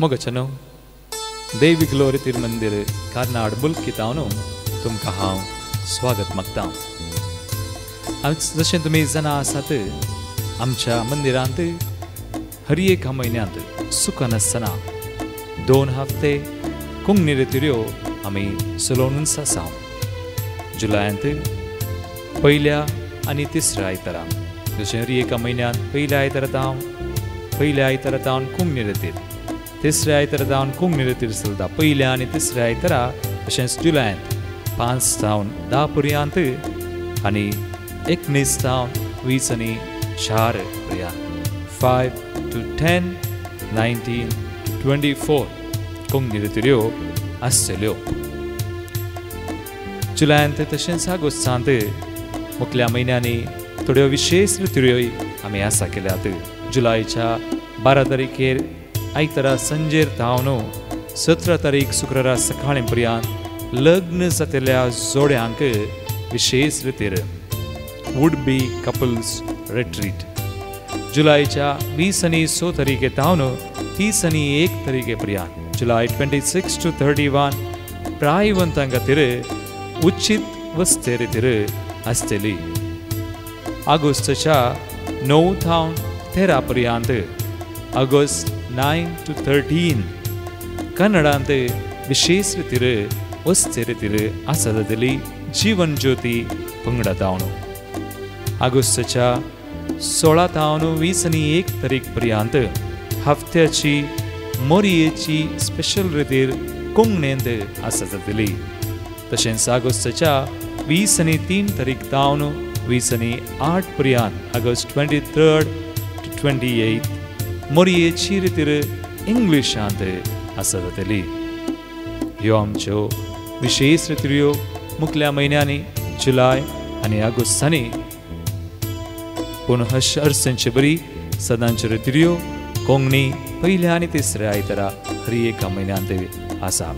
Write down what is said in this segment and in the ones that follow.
मोगचनो देवी ग्लोरी तिर मंदिर कार्नाड मुल्क कितावनो तुमका हांव स्वागत मागता। आज जशें तुमी जाणा आसात आमच्या मंदिरांत हर एका म्हयन्यांत सुखान आसतना 2 हफ्ते कुंगणी रितिऱ्यो आमी चलोवन आसात। जुलयांत पयल्या आनी तिसऱ्या आयतारा जशें हर एका म्हयन्यांत पयल्या आयतारा कुंगणी रितीर तिसऱ्या आयतारा जावन कुंगणी रितीर चलता। पयल्या आनी तिसऱ्या आयतारा तशेंच जुलयांत 5 सावन 10 पर्यंत आनी 19 सावन 20 आनी 4 पर्यंत 5 to 10, 19 to 24 कुंगणी रितिऱ्यो आसतल्यो। जुलयांत तशेंच आगोस्तांत मुखल्या म्हयन्यांनी थोड्यो विशेष रितिऱ्योय आमी आसा केल्यात। जुलयाच्या 12 तारीखेर आयतारा संजेर जावन 17 तारीख शुक्रारा सकाळी पर्यंत लग्न जातल्या जोड्यांक विशेष रितीर वूड बी कपल्स रिट्रीट। जुलयाच्या 20 आनी 6 तारीखे जावन 30 आनी 1 तारीखे पर्यंत जुलय 26 to 31 प्रायवंतां खातीर उचित वस्ते रितीर आसतली। ऑगस्टच्या 9 जावन 13 पर्यंत ऑगस्ट 9 to 13 कन्नडांत विशेष रितीर वस्ते रितीर आसा जातली जीवन ज्योती पंगडा जावन। ऑगस्टच्या 16 जावन 20 आनी 1 तारीख पर्यंत हफ्त्याची मोरयेची स्पेशल रितीर कुंगणेंत आसा जातली। तशेंच ऑगस्टच्या 20 आनी 3 तारीख जावन 20 आनी 8 पर्यंत ऑगस्ट 23 to 28 मोरयेची रितीर इंग्लिशांत आसा जातली। ह्यो आमच्यो विशेष रितिऱ्यो मुखल्या म्हयन्यांनी जुलय आनी ऑगस्टांनी पूण हर्सनचे बरी सदांच्यो रितिऱ्यो कोंकणी पयल्या आनी तिसऱ्या आयतारा हर एका म्हयन्यांत आसा।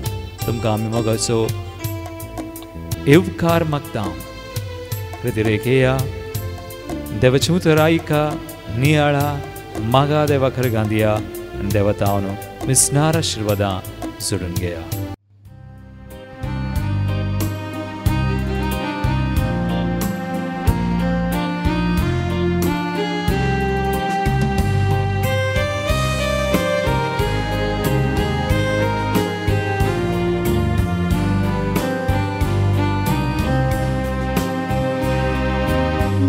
तुमकां आमी मोगाचो येवकार मागता। रितिरेक येया, देवाचें उतर आयका, नियाळा, मागा देवा खर गांदिया आनी देवा तावन मिसनार आशिर्वादां जोडून घेया।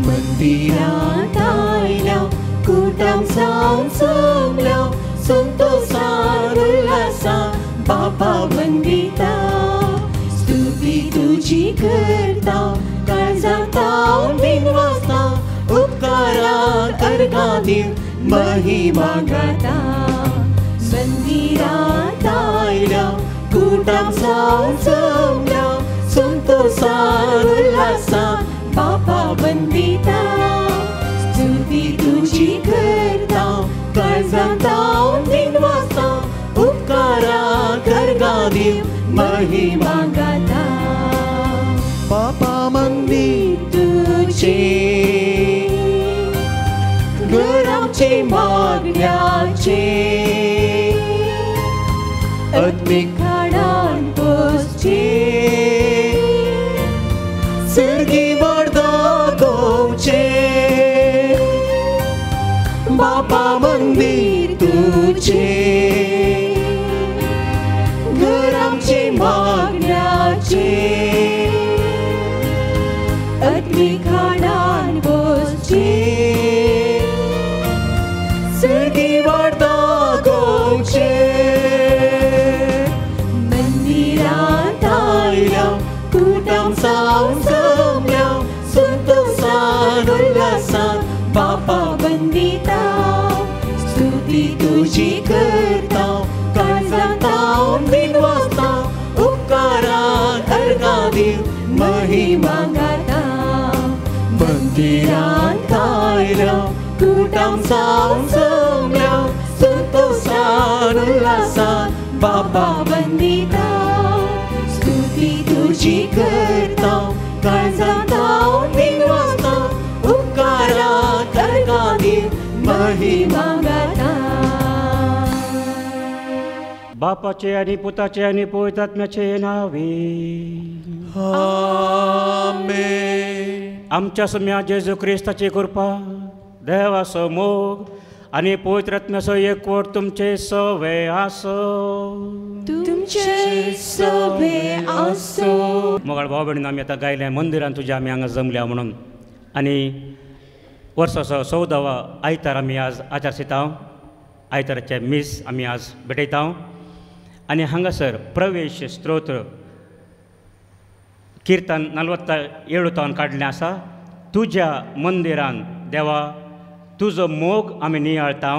मंदिरांत आयल्या कुटाम जावन जमल्या संतोषान उल्हासान बापा वंदिता स्तुती तुजी करता काळजांत हांव दिनवासता उपकाराक अर्घां दिवन महिमा गाता। मंदिरांत आयल्या कुटाम जावन जमल्या संतोषान उल्हासान बापा वंदिता स्तुती तुजी करता काळजांत हांव दिनवासता उपकाराक अर्घां दिवन महिमा गाता। बापा मंदिर तुजें घर आमचें मागण्याचें अदमीक खाडान बसचें सर्गी बापा मंदिर तुजें घर आमचें मागण्याचें अदमीक खाडान बसचें सर्गी वाडता गोंवचें। मंदिरांत आयल्या कुटाम जावन जमल्या संतोषान उल्हासान बापा वंदिता स्तुती तुजी करता काळजांत हांव दिनवासता उपकाराक अर्घां दिवन महिमा गाता। मंदिरांत आयल्या कुटाम जावन जमल्या संतोषान उल्हासान बापा वंदिता स्तुती तुजी करता काळजांत हांव दिनवासता उपकाराक अर्घां दिवन महिमा गाता। बापाचे आणि पुताचे आणि पवित्रात्म्याचे नावे. आमेन. आमच्या सम्या जेजू ख्रिस्ताची कृपा, देवाचो मोग आणि पवित्रात्म्याचो एकवट तुमचे सवे आसो. तुमचे सवे आसो. मोगाळ भाव भयणीन आमी आतां गायल्या मंदिरान तुज्या आमी हांगा जमल्या म्हणून. आनी वर्साचो 14वा आयतार आमी आज आचारसिता, आयताराचे मीस आमी आज भेटयता. आनी हांगासर प्रवेश स्तोत्र किर्तन 47 काडलें आसा. तुज्या मंदिरान देवा तुजो मोग आमी नियाळटा.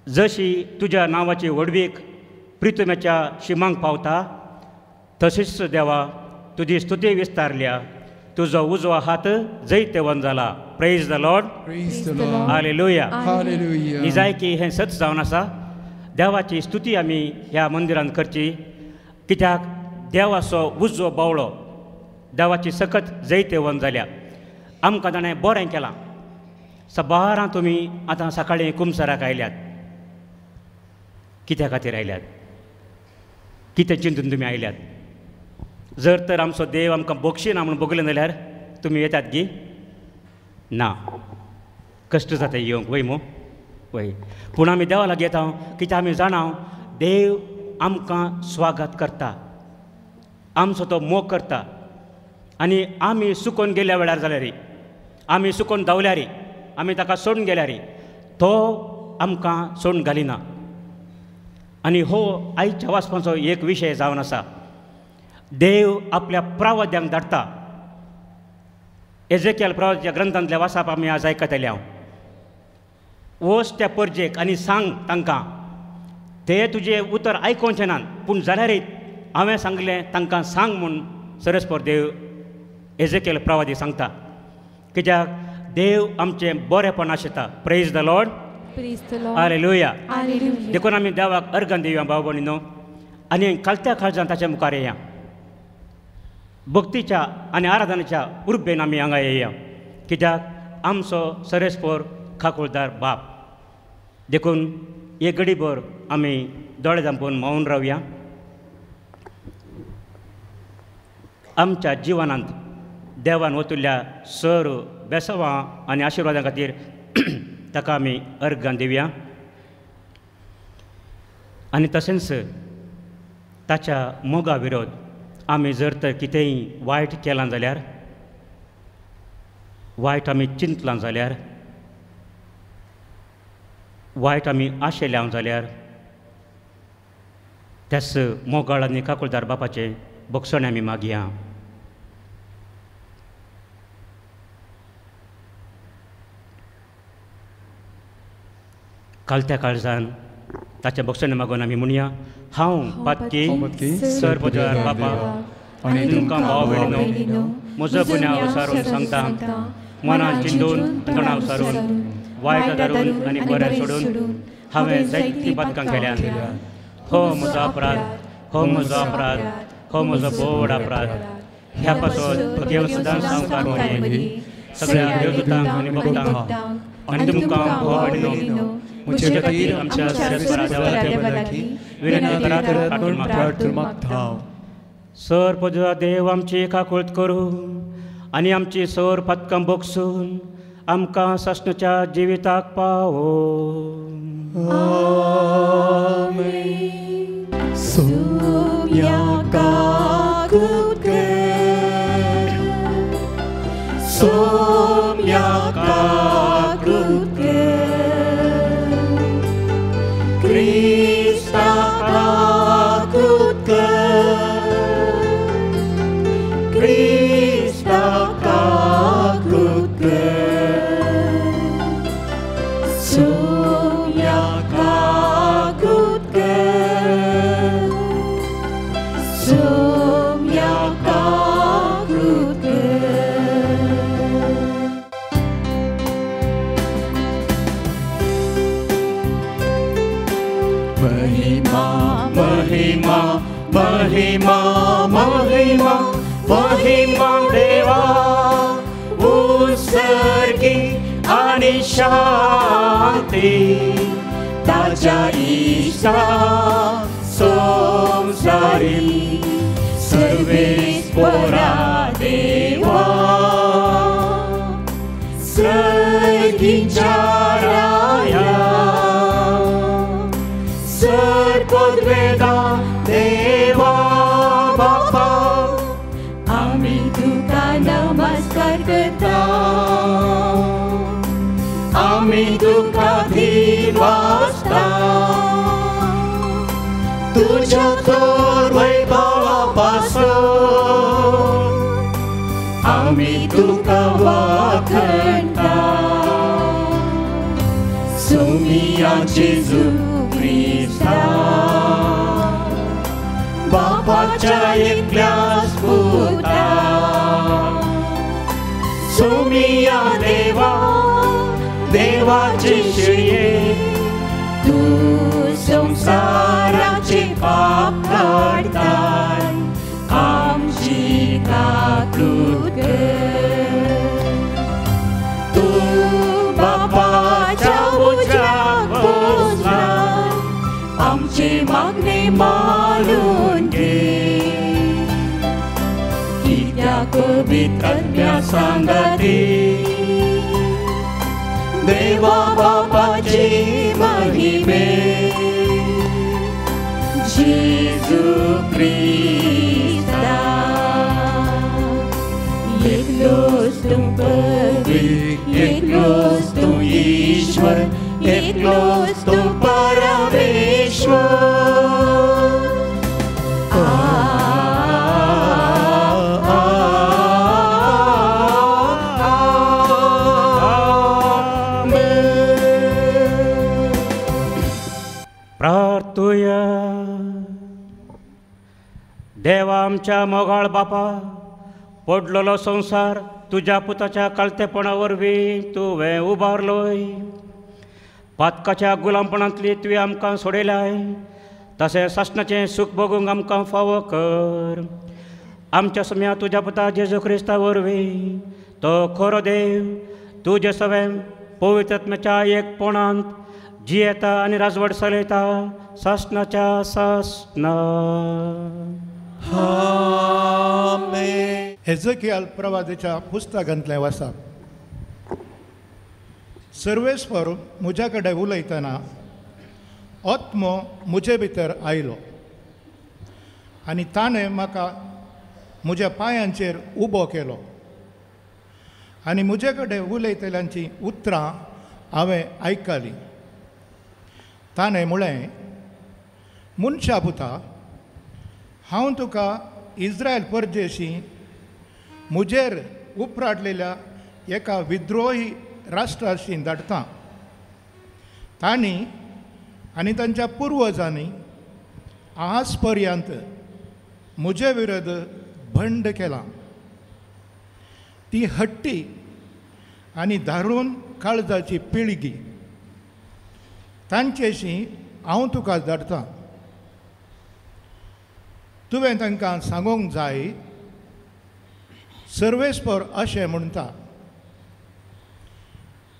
जशी तुज्या नांवाची व्हडवीक प्रितुम्याच्या शिमांक पावता, तशीच देवा तुजी स्तुती विस्तारल्या. तुजो उजवा हात जैतेवन जाला. Praise the Lord. हालेलुया. ही जाय की हें सच जावन आसा. देवाची स्तुती आमी ह्या मंदिरांत करची, कित्याक देवाचो उजवो बावळो देवाची सकत जैतेवन जाल्या. आमकां ताणें बरें केलां. सबारां तुमी आतां सकाळीं कुमसाराक आयल्यात. कित्या खातीर आयल्यात? कितें चिंतून तुमी आयल्यात? जर तर आमचो देव आमकां बक्षिना म्हणून बगलें जाल्यार तुमी येतात गी? ना, कश्ट जाता येवंक, वय मो वय. पूण आमी देवा लागीं येता कित्याक आमी जाणा देव आमकां स्वागत करता, आमचो तो मोग करता. आनी आमी सुकोन गेल्या वेळार जाल्यार, आमी सुकोन धांवल्यार, आमी ताका सोडून गेल्यार तो आमकां सोडून घालिना. आनी हो आयच्या वाचपाचो एक विशय जावन आसा. देव आपल्या प्रवाद्यांक धाडटा. एजेकियल प्रवाद्याच्या ग्रंथांतले वाचप आमी आज आयकतले. हांव वच त्या परजेक आनी सांग तांकां, ते तुजें उतर आयकोवचें नात, पूण जाल्यार हांवें सांगलें तांकां सांग म्हूण सरस्पर देव एजेकियल प्रवादी सांगता. कित्याक देव आमचें बरेंपण आशिता. Praise the Lord. हालेलुया. देखून आमी देवाक अर्घन दिवया भाव भयणीनो. आनी कालत्या काळजान ताच्या मुखार येया. भक्तीच्या आनी आराधनेच्या उर्बेन आमी हांगा येया. कित्याक आमचो सरेस्पोर खाकुळदार बाप. देखून एक घडीभर आमी दोळे धांपून मौन रावया. आमच्या जिवनांत देवान वतुल्ल्या सर बेसवां आनी आशिर्वादां खातीर ताका आमी अर्घां दिवया. आनी तशेंच ताच्या मोगा विरोध आमी जर तर कितेंय वायट केलां जाल्यार, वायट आमी चिंतलां जाल्यार, वायट आमी आशेल्यां जाल्यार, त्याच मोगाळ आनी काकुळदार बापाचें बक्षण आमी मागया. कालत्या काळजान ताच्या बक्षण मागून आमी म्हणया, हांव पातकी सर्वोदयार बापा आनी तुमकां भाव भयणीनो, म्हजो गुन्यांव विसारून सांगता. मनान चिंतून तणाव सारून, वायट धरून आनी बरें सोडून हांवें जायतीं पातकां केल्यात. हो म्हजो अपराध, हो म्हजो अपराध, हो म्हजो बोड अपराध. ह्या पासून देव सदांच संवकार मदीं सगळ्या देवदूतांक आनी भक्तांक आनी तुमकां भाव भयणीनो म्हजे खातीर आमच्या सरस्वरा देवा लागीं विनंती करात आठवण मागता. सर पदुआ देव आमची काकुळट करून आनी आमची सर पातकां बक्षून आमकां सस्नच्या जिविताक पावो. सोम्या काकुळट कर, सोम्या काकुळट कर, क्रिस्ता काकुळट कर, क्रिस्ता काकुळट कर, सोम्या काकुळट कर, सोम्या काकुळट कर. महिमा महिमा महिमा महिमा महिमा देवा उत्सर्गी आणि शांती राजा ईशा संसारी सर्वेस्परा देवा सर्गींच्या राया सर्वोद्वेदा देवा बापा आम्ही तुका नमस्कार करता आम्ही तुका धीर वाजता तुझ्या थोर वैभवापासून आम्ही तुका वाखणता सोमिया जेजू ख्रिस्ता बापाच्या एकल्याच पुता सोमिया देवा देवाचे शेळे तू संसाराचे पाप काढताय आमची काकूत कर तू बापाच्या उजव्याक बसलाय आमचे मागणे मानून घे कित्याक पवित्र सांगते देवा बापाची महिमे जेजू ख्रिस्ता एकलोच तू पवित्र एकलोच तू ईश्वर एकलोच तू परमेश्वर प्रार्थूया. देवा आमच्या मोगाळ बापा पडलेलो संसार तुझ्या पुताच्या कळतेपणा वरवीं तुवें उबारलोय पातकाच्या गुलामपणांतली तुवें आमकां सोडयल्याय तशें सासणाचें सूख भोगूंक आमकां फावो कर आमच्या सम्या तुज्या पुता जेजू क्रिस्ता वरवीं तो खरो देव तुजे सवें पवित्रात्म्याच्या एकपणांत जियेता आनी राजवट चलयता सासणाच्या सासना. हेजकियाल प्रवादीच्या पुस्तकांतलें वाचप. सर्वेस्पर म्हज्या कडेन उलयतना आत्मो म्हजे भितर आयलो आनी ताणें म्हाका म्हज्या पांयांचेर उबो केलो आनी म्हजे कडेन उलयतल्यांची उतरां हांवें आयकलीं. ताणें म्हळें, मनशा पुता, हांव तुका इस्रायल परदेशी म्हजेर उपराटलेल्या एका विद्रोही राष्ट्राशी धाडटां. तांणी आनी तांच्या पुर्वजांनी आज पर्यंत म्हजे विरोध भंड केला. ती हट्टी आनी धारून काळजाची पिळगी तांचेशी हांव तुका धाडटां. तुवें तांकां सांगूंक जाय, सर्वेस्पर अशें म्हणटा,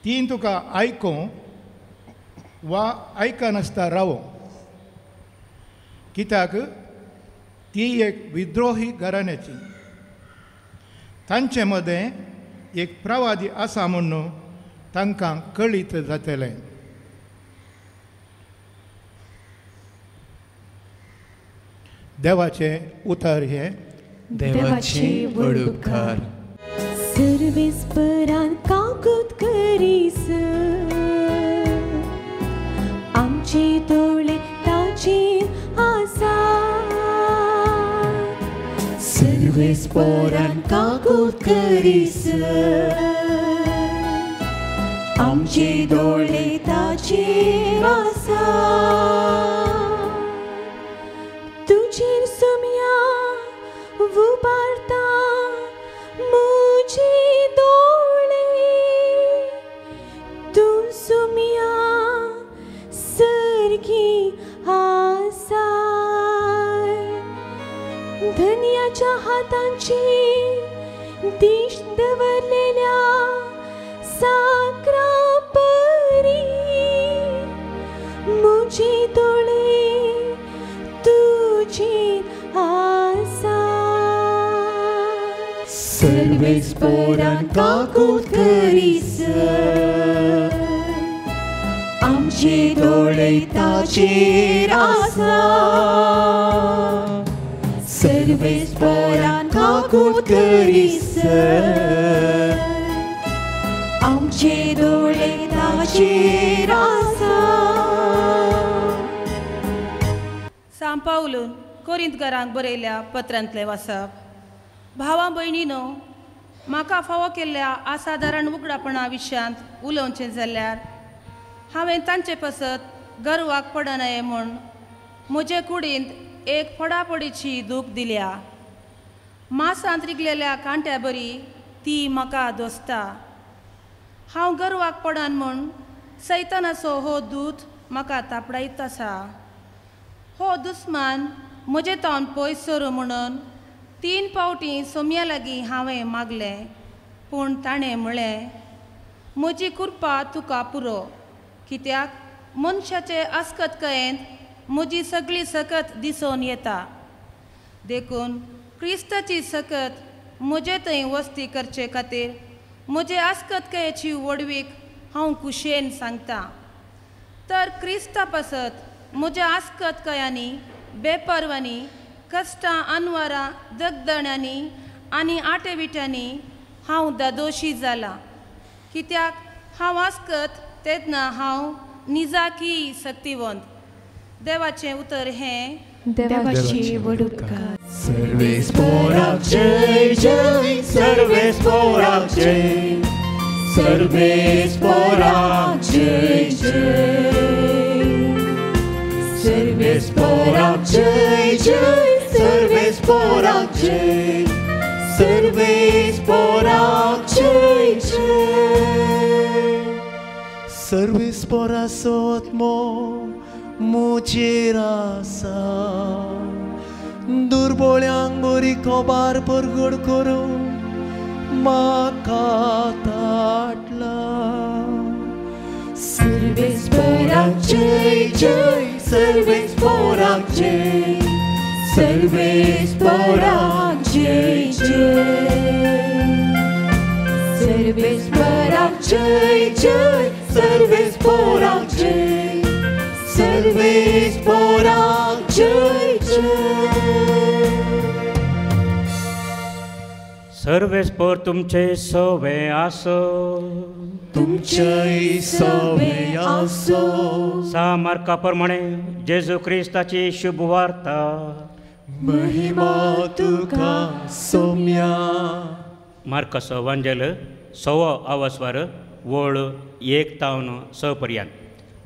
ती तुका आयकूं वा आयकनासता रावो, कित्याक ती एक विद्रोही घराण्याची. तांचे मदें एक प्रवादी आसा म्हणून तांकां कळीत जातलें. देवाचे उतर हे. देवाची वडुकार. सर्वेस्परान काकूत करीस आमचे दोळे ताचेर आसा. सर्वेस्परान काकूत करीस आमचे दोळे ताचेर आसा. तुजेर सुम्या उबारता म्हजे दोळे. तूं सुम्या सर्गी आसाय. धन्याच्या हातांचेर दिश दवरलेल्या साकरा परी सर्वेस्परान काकूत करीसर आमचे दोळे ताचेर आसा सर्वेस्परान काकूत करीसर आमचे दोळे ताचेर आसा. सांत पावलून कोरिंथकारांक बरयल्या पत्रांतले वाचप. भावां भयणीनो, म्हाका फावो केल्ल्या असाधारण उगडापणा विशयांत उलोवचें जाल्यार हांवें तांचे पसत गर्वाक पडनये म्हूण म्हजे कुडींत एक पडापडीची दूख दिल्या. मासांत रिगलेल्या कांट्या बरी ती म्हाका दोस्ता. हांव गर्वाक पडन म्हूण सैतानाचो हो दूत म्हाका तापडायत आसा. हो दुस्मान म्हजे तावन पयस सरू म्हणून 3 फावटी सोम्या लागीं हांवें मागलें, पूण ताणें म्हळें म्हजी कृपा तुका पुरो, कित्याक मनशाचे आस्कतकायेंत म्हजी सगळी सकत दिसून येता. देखून क्रिस्ताची सकत म्हजे थंय वस्ती करचे खातीर म्हजे आस्कतकायेची वडवीक हांव कुशेन सांगता. तर क्रिस्ता पासत म्हज्या आस्कतकायांनी बेपरवानी कश्टां अनवरां दगदण्यांनी आनी आटेविट्यांनी हांव दादोशी जाला. कित्याक हांव आस्कत तेन्ना हांव निजाकी सक्तिवंत. देवाचें उतर हें देवाची वडुपकार. सर्वेस्पराक जय जय सर्वेस्पराक जय सर्वेस्पराक जय जय सर्वेस्पराक जय जय सर्वेस्पराक जय सर्वेस्पराक जय जय. सर्वेस्पराचो आत्मो मुजेर आसा. दुर्बळ्यांक बरी खबर परगड करून म्हाका धाडला. सर्वेस्पराक जय जय सर्वेस्पराक जय सर्वेस्पराक जय जय सर्वेस्पराक जय जय सर्वेस्पराक जय सर्वेस्पराक जय जय. सर्वेस्पर तुमचे सवे आसो तुमचेय सवे आसो. सामार्का प्रमाणे जेजू क्रिस्ताची शुभ वार्ता. महिमा तुका सोम्या. मार्कस वांजेल 6 अवस्वर वळ 1 तावन 6 पर्यंत.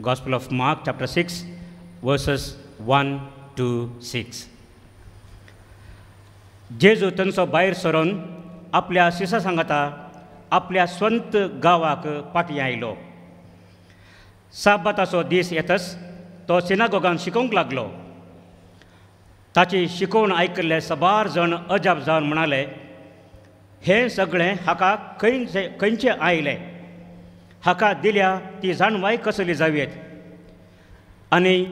Gospel of Mark chapter 6 verses 1 to 6. जेजू तांचो भायर सरून आपल्या शिसा सांगाता आपल्या स्वंत गांवाक पाटी आयलो. साबाताचो दीस येतच तो सिनागोगान शिकोवंक लागलो. ताची शिकोवण आयकल्ले सबार जण अजाप जावन म्हणाले, हें सगळें हाका खंयचे आयले. हाका दिल्या ती जाणवाय कसली जावेत आनी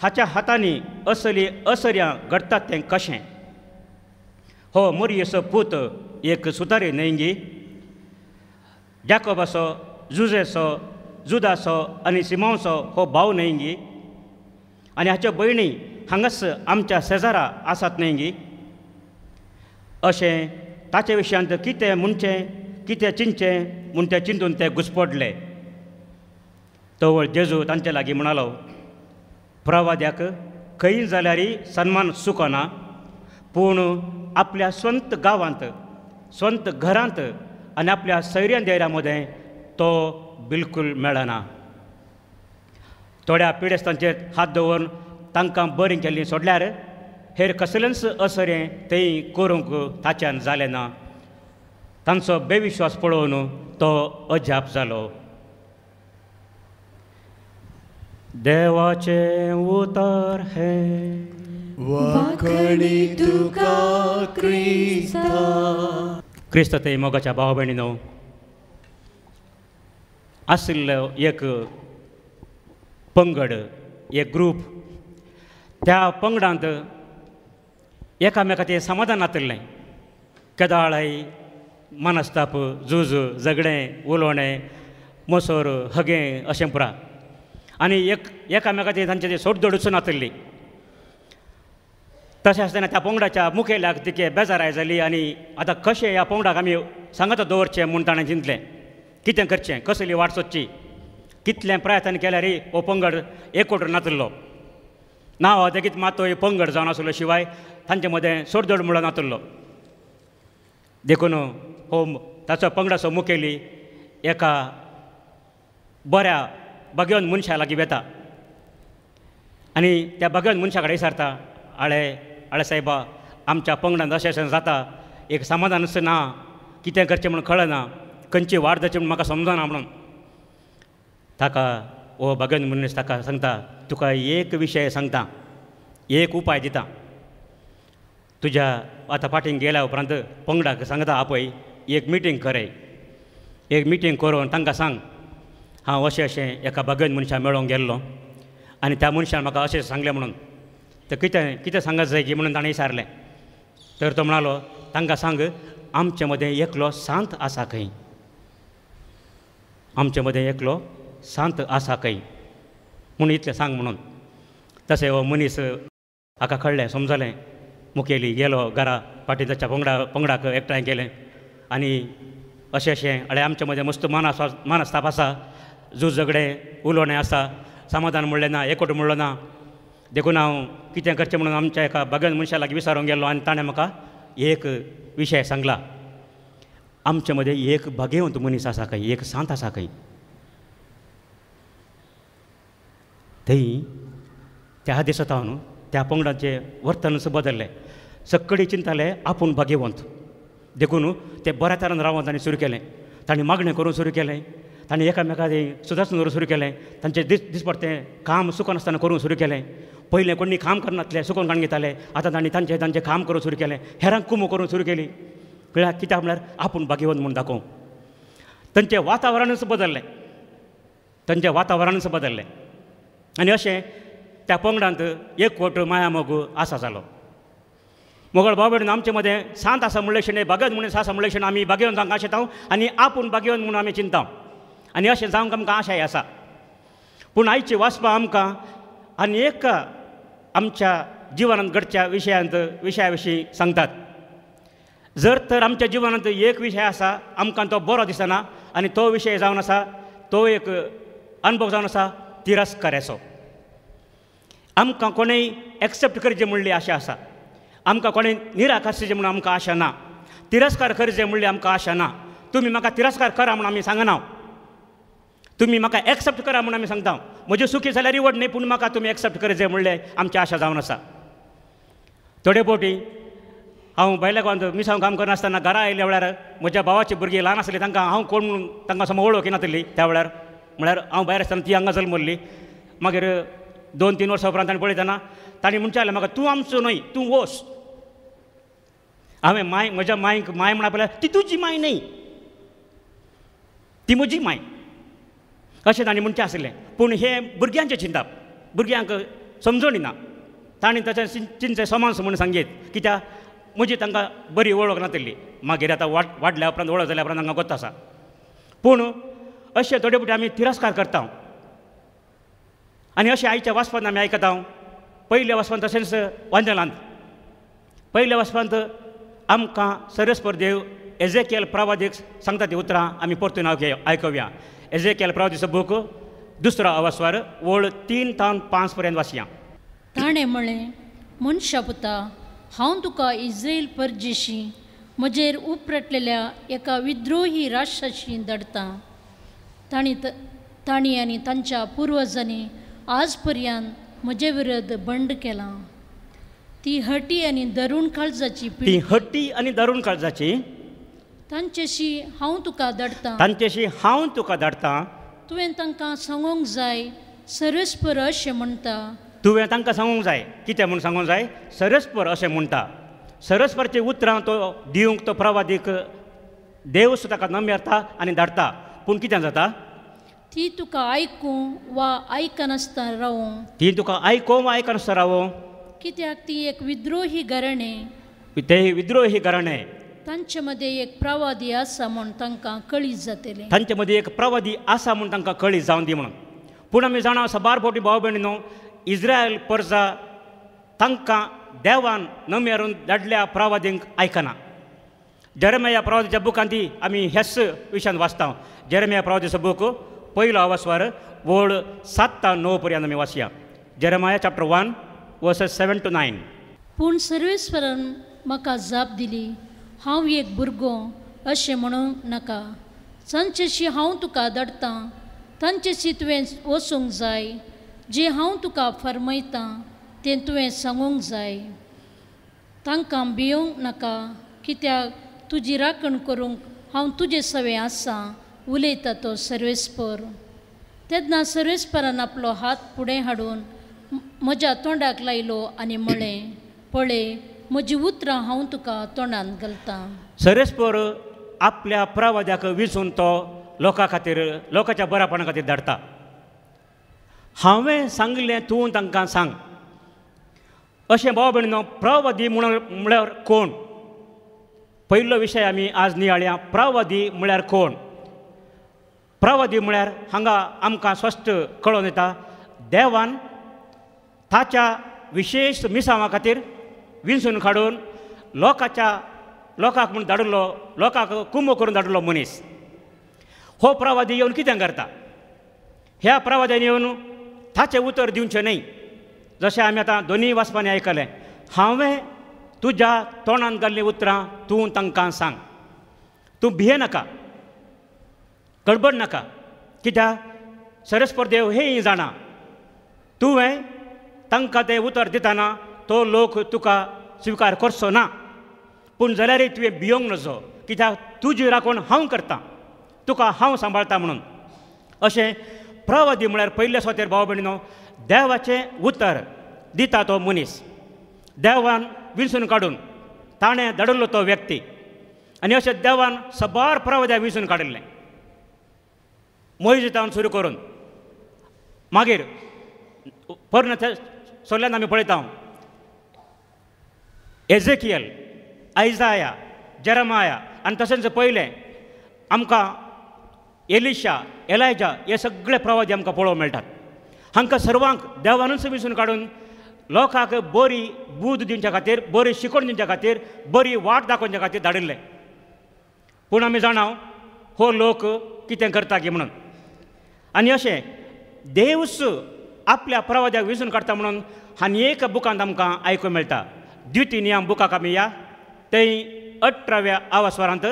हाच्या हातांनी असली असर्यां घडटात तें कशें. हो मोरयेचो पूत एक सुतारी न्हयंगी. जॅकोबाचो जुजेचो जुदाचो आनी सिमोनचो हो भाव न्हयंगी. आनी हाच्यो भयणी हांगाच आमच्या शेजारा आसात न्हयंगी. अशें ताचे विशयांत कितें म्हणचें कितें चिंतचें म्हूण तें चिंतून ते घुस्पडले. तवळ जेजू तांचे लागीं म्हणालो, प्रवाद्याक खंय जाल्यारय सन्मान सुकना, पूण आपल्या स्वंत गांवांत स्वंत घरांत आनी आपल्या सैऱ्या देऱ्यां मदें तो बिलकूल मेळना. थोड्या पिडेस्तांचेर हात दवरून तांकां बरीं केल्लीं सोडल्यार हेर कसलेंच असरें थंय करूंक ताच्यान जालें ना. तांचो बेविश्वास पळोवन तो अजाप जालो. देवाचें उतर हें वाखणी तुका क्रिस्ता. क्रिस्त ते मोगाच्या भाव भयणीनो, आशिल्लो एक पंगड एक ग्रूप. त्या पंगडांत एकामेकाचें समाधान नातलें. केदाळय मनस्ताप झूज झगडें उलोवणें मसोर हगें अशें पुरा आनी एकामेकाची तांचे सोडदोड वचून नातल्ली. तशें आसतना त्या पंगडाच्या मुखेल्याक तिके बेजाराय जाली आनी आतां कशें ह्या पंगडाक आमी सांगात दवरचें म्हूण ताणें चिंतलें. कितें करचें, कसली वाट सोदची, कितलें प्रयत्न केल्यारय हो पंगड एकवट नातल्लो. नांव देगीत मात हो पंगड जावन आसलो शिवाय तांचे मदें सोडदोड म्हणून नातल्लो. देखून हो ताचो पंगडाचो मुखेली एका बऱ्या भगवंत मनशा लागीं वेता आनी त्या भगवंत मनशा कडेन विचारता, आळे सायबा, आमच्या पंगडांत अशें अशें जाता, एक समाधानच ना, कितें करचें म्हणून कळना, खंयची वाट जाची म्हणून म्हाका समजना म्हणून. ताका हो भगवंत मनीस ताका सांगता, तुका एक विशय सांगता, एक उपाय दिता. तुज्या आतां फाटीं गेल्या उपरांत पंगडाक सांगता आपय, एक मिटींग करय, एक मिटींग करून तांकां सांग हांव अशें अशें एका भगवंत मनशाक मेळोंक गेल्लो आनी त्या मनशान म्हाका अशें सांगलें म्हणून. तर कितें सांगत जाय की म्हणून ताणें विचारलें. तर तो म्हणालो, तांकां सांग आमचे मदें एकलो सांत आसा खंय, आमचे मदें एकलो सांत आसा खंय म्हणून इतलें सांग म्हणून. तशें हो मनीस हाका कळ्ळें, समजलें. मुखेली गेलो घरा, फाटीं ताच्या पंगडाक एकठांय केलें आनी अशें अशें अळे आमचे मदें मस्त मनस्ताप आसा, झूज झगडें उलोवणें आसा, समाधान म्हणलें ना, एकवट म्हणलो ना. देखून हांव कितें करचें म्हणून आमच्या एका भगवंत मनशा लागीं विचारूंक गेल्लो आनी ताणें म्हाका एक विशय सांगला. आमचे मदें एक भगवंत मनीस आसा खंय, एक सांत आसा खंय. थंय त्या दिसांतावन त्या पंगडाचें वर्तनच बदल्लें. सक्कळी चिंताले आपूण भगवंत. देखून ते बऱ्या तरेन रावून ताणें सुरू केलें. ताणें मागणें करूंक सुरू केलें, ताणें एकामेकांक सुदारणां करूंक सुरू केलें. तांचें दिसपडटें काम सुकोन आसतना करूंक सुरू केलें. पयलें कोणी काम करनासले, सुकोन काण घेताले, आतां तांणी तांचें काम करूंक सुरू केलें. हेरांक कुमो करूंक सुरू केली. कळ्ळ्या कित्याक म्हळ्यार आपूण भगवंत म्हूण दाखोवंक. तांचें वातावरणच बदल्लें, तांचें वातावरणच बदल्लें. आनी अशें त्या पंगडांत एकवट माया मोग आसा जालो. मोगळ भाव भयण आमचे मदें सांत आसा म्हणले क्षणी, भगवंत मनीस आसा म्हणले क्षणी आमी भगवंतांक आशेतांव आनी आपूण भगवंत म्हणून आमी चिंतांव आनी अशें जावंक आमकां आशाय आसा. पूण आयची वाचपां आमकां आनी एक आमच्या जिवनांत घडच्या विशया विशीं सांगतात. जर तर आमच्या जिवनांत एक विशय आसा आमकां तो बरो दिसना आनी तो विशय जावन आसा, तो एक अनुभव जावन आसा तिरस्काराचो. आमकां कोणेंय एक्सेप्ट करचें म्हणली आशा आसा, आमकां कोणें निराकारचें म्हणून आमकां आशा ना, तिरस्कार करचें म्हणली आमकां आशा ना. तुमी म्हाका तिरस्कार करा म्हणून आमी सांगना, तुमी म्हाका एक्सेप्ट करा म्हणून आमी सांगता. म्हजें सुखी जाल्यार रिवड न्ही, पूण म्हाका तुमी एक्सेप्ट करचें म्हणलें आमची आशा जावन आसा. थोडे फावटी हांव भायल्या गांवांत मिसांव काम करनासतना घरा आयल्या वेळार म्हज्या भावाची भुरगीं ल्हान आसलीं, तांकां हांव कोण म्हणून तांकां समोर वळख नासली. त्या वेळार म्हळ्यार हांव भायर आसतना ती हांगा जल्मल्ली. मागीर 2-3 वर्सां उपरांत ताणें पळयतना ताणें म्हणचें म्हाका, तूं आमचो न्हय, तूं वोस. हांवें म्हज्या मांयक मांय म्हणा पळय, ती तुजी मांय न्हय, ती म्हजी मांय अशें ताणें म्हणचें आसलें. पूण हें भुरग्यांचें चिंतप, भुरग्यांक समजणी ना. ताणें ताचें चिंतें समान्स म्हणून सांगीत, कित्याक म्हजी तांकां बरी वळख नासली. मागीर आतां वाडल्या उपरांत वळख जाल्या उपरांत तांकां गोत आसा. पूण अशें थोडे फावटी आमी तिरस्कार करता आनी अशें आयच्या वाचपांत आमी आयकता. पयल्या वाचपांत तशेंच वांजलांत पयल्या वाचपांत आमकां सरस्पर देव एजेकियल प्रवादीक सांगता तीं उतरां आमी परतून आयकुया. एजेकियल प्रवादीचो बूक 2रो अवस्वार वळ 3 ते 5 पर्यंत वाचया. ताणें म्हळें, मनशा पुता, हांव तुका इस्रायल परदेशी म्हजेर उपरटलेल्या एका विद्रोही राष्ट्राची धाडटा. तांणी आनी तांच्या पुर्वजांनी आज पर्यंत म्हजे विरोध बंड केलां. ती हटी आनी दरुण काळजाची तांचेशी हांव तुका धाडटां. तुवें तांकां सांगूंक जाय, सरस्पर अशें म्हणटा. तुवें तांकां सांगूंक जाय, कितें म्हूण सांगूंक जाय? सरस्पर अशें म्हणटा. सरस्परचीं उतरां तो दिवंक तो प्रवादीक देव सुद्दां ताका नमेरता आनी धाडटा. पूण कितें जाता? ती तुका आयकूं वा आयकनासतना रावों. कित्याक ती एक विद्रोही घराणें. ते विद्रोही घराणें. तांचे मध्ये एक प्रवादी आसा म्हूण तांकां कळीत जातलें. तांचे मदीं एक प्रवादी आसा म्हूण तांकां कळीत जावन दी म्हणून. पूण आमी जाणा सबार फावटी भाव भयणीनो, इस्रायल परजा तांकां देवान नम्यारून धाडल्या प्रवादींक आयकना. जेरेमिया प्रवादीच्या बुकांत आमी ह्याच विशयान वाचता. जेरेमिया प्रवादीचो बूक पयलो आवास्वार वड 7 ते 9 पर्यंत आमी वाचया. Jeremiah chapter 1 verses 7 to 9. पूण सर्वेस्वरान म्हाका जाप दिली, हांव एक भुरगो अशें म्हणूंक नाका. जांचेशी हांव तुका धाडटां तांचेशी तुवें वचूंक जाय. जें हांव तुका फरमयतां तें तुवें सांगूंक जाय. तांकां भियोंक नाका, कित्याक तुजी राखण करूंक हांव तुजे सवे आसा, उलयता तो सर्वेस्पर. तेन्ना सर्वेस्परान आपलो हात फुडें हाडून म्हज्या तोंडाक लायलो आनी म्हळें, पळय म्हजी उतरां हांव तुका तोंडांत घालतां. सर्वेस्पर आपल्या प्रवाद्याक विचून तो लोकां खातीर, लोकांच्या बऱ्यापणा खातीर धाडटा. हांवें सांगलें तूं तांकां सांग. अशें भाव भयणीनो, प्रवादी म्हळ्यार कोण? पयलो विशय आमी आज नियाळया. प्रवादी म्हळ्यार कोण? प्रवादी म्हळ्यार हांगा आमकां स्पश्ट कळोन येता, देवान ताच्या विशेश मिसावा खातीर विंचून काडून लोकांक म्हूण धाडिल्लो, लोकांक कुंभ करून धाडिल्लो मनीस. हो प्रवादी येवन कितें करता? ह्या प्रवाद्यान येवन ताचें उतर दिवचें न्ही. जशें आमी आतां दोनीय वाचपांनी आयकलें, हांवें तुज्या तोंडान घाल्लीं उतरां तूं तांकां सांग. तूं भियेनाका, गडबड नाका, कित्याक सर्वेस्पर देव हेंय जाणा. तुवें तांकां तें उतर दितना तो लोक तुका स्विकार करचो ना. पूण जाल्यारय तुवें भियोंक नजो, कित्याक तुजी राखण हांव करतां, तुका हांव सांबाळटा म्हणून. अशें प्रवादी म्हळ्यार पयल्या सुवातेर भाव भयणीनो, देवाचें उतर दिता तो मनीस. देवान विंचून काडून ताणें धाडिल्लो तो व्यक्ती. आनी अशें देवान सबार प्रवाद्याक विंचून काडिल्लें. मोइजेतावन सुरू करून मागीर पर्ण सोल्ल्यान आमी पळयता एझेकियल, आयजाया, जेरेमाया आनी तशेंच पयलें आमकां एलिशा, एलायजा हे सगळे प्रवादी आमकां पळोवंक मेळटात. हांकां सर्वांक देवानूच विंचून काडून लोकांक बरी बूद दिवच्या खातीर, बरी शिकवण दिवच्या खातीर, बरी वाट दाखोवच्या खातीर धाडिल्लें. पूण आमी जाणा हो लोक कितें करता की म्हणून. आनी अशें देवच आपल्या प्रवाद्याक विंचून काडटा म्हणून आनी एक बुकांत आमकां आयकूंक मेळटा. द्वितीय नियम बुकाक आमी या, थंय 18व्या आवास्वारांत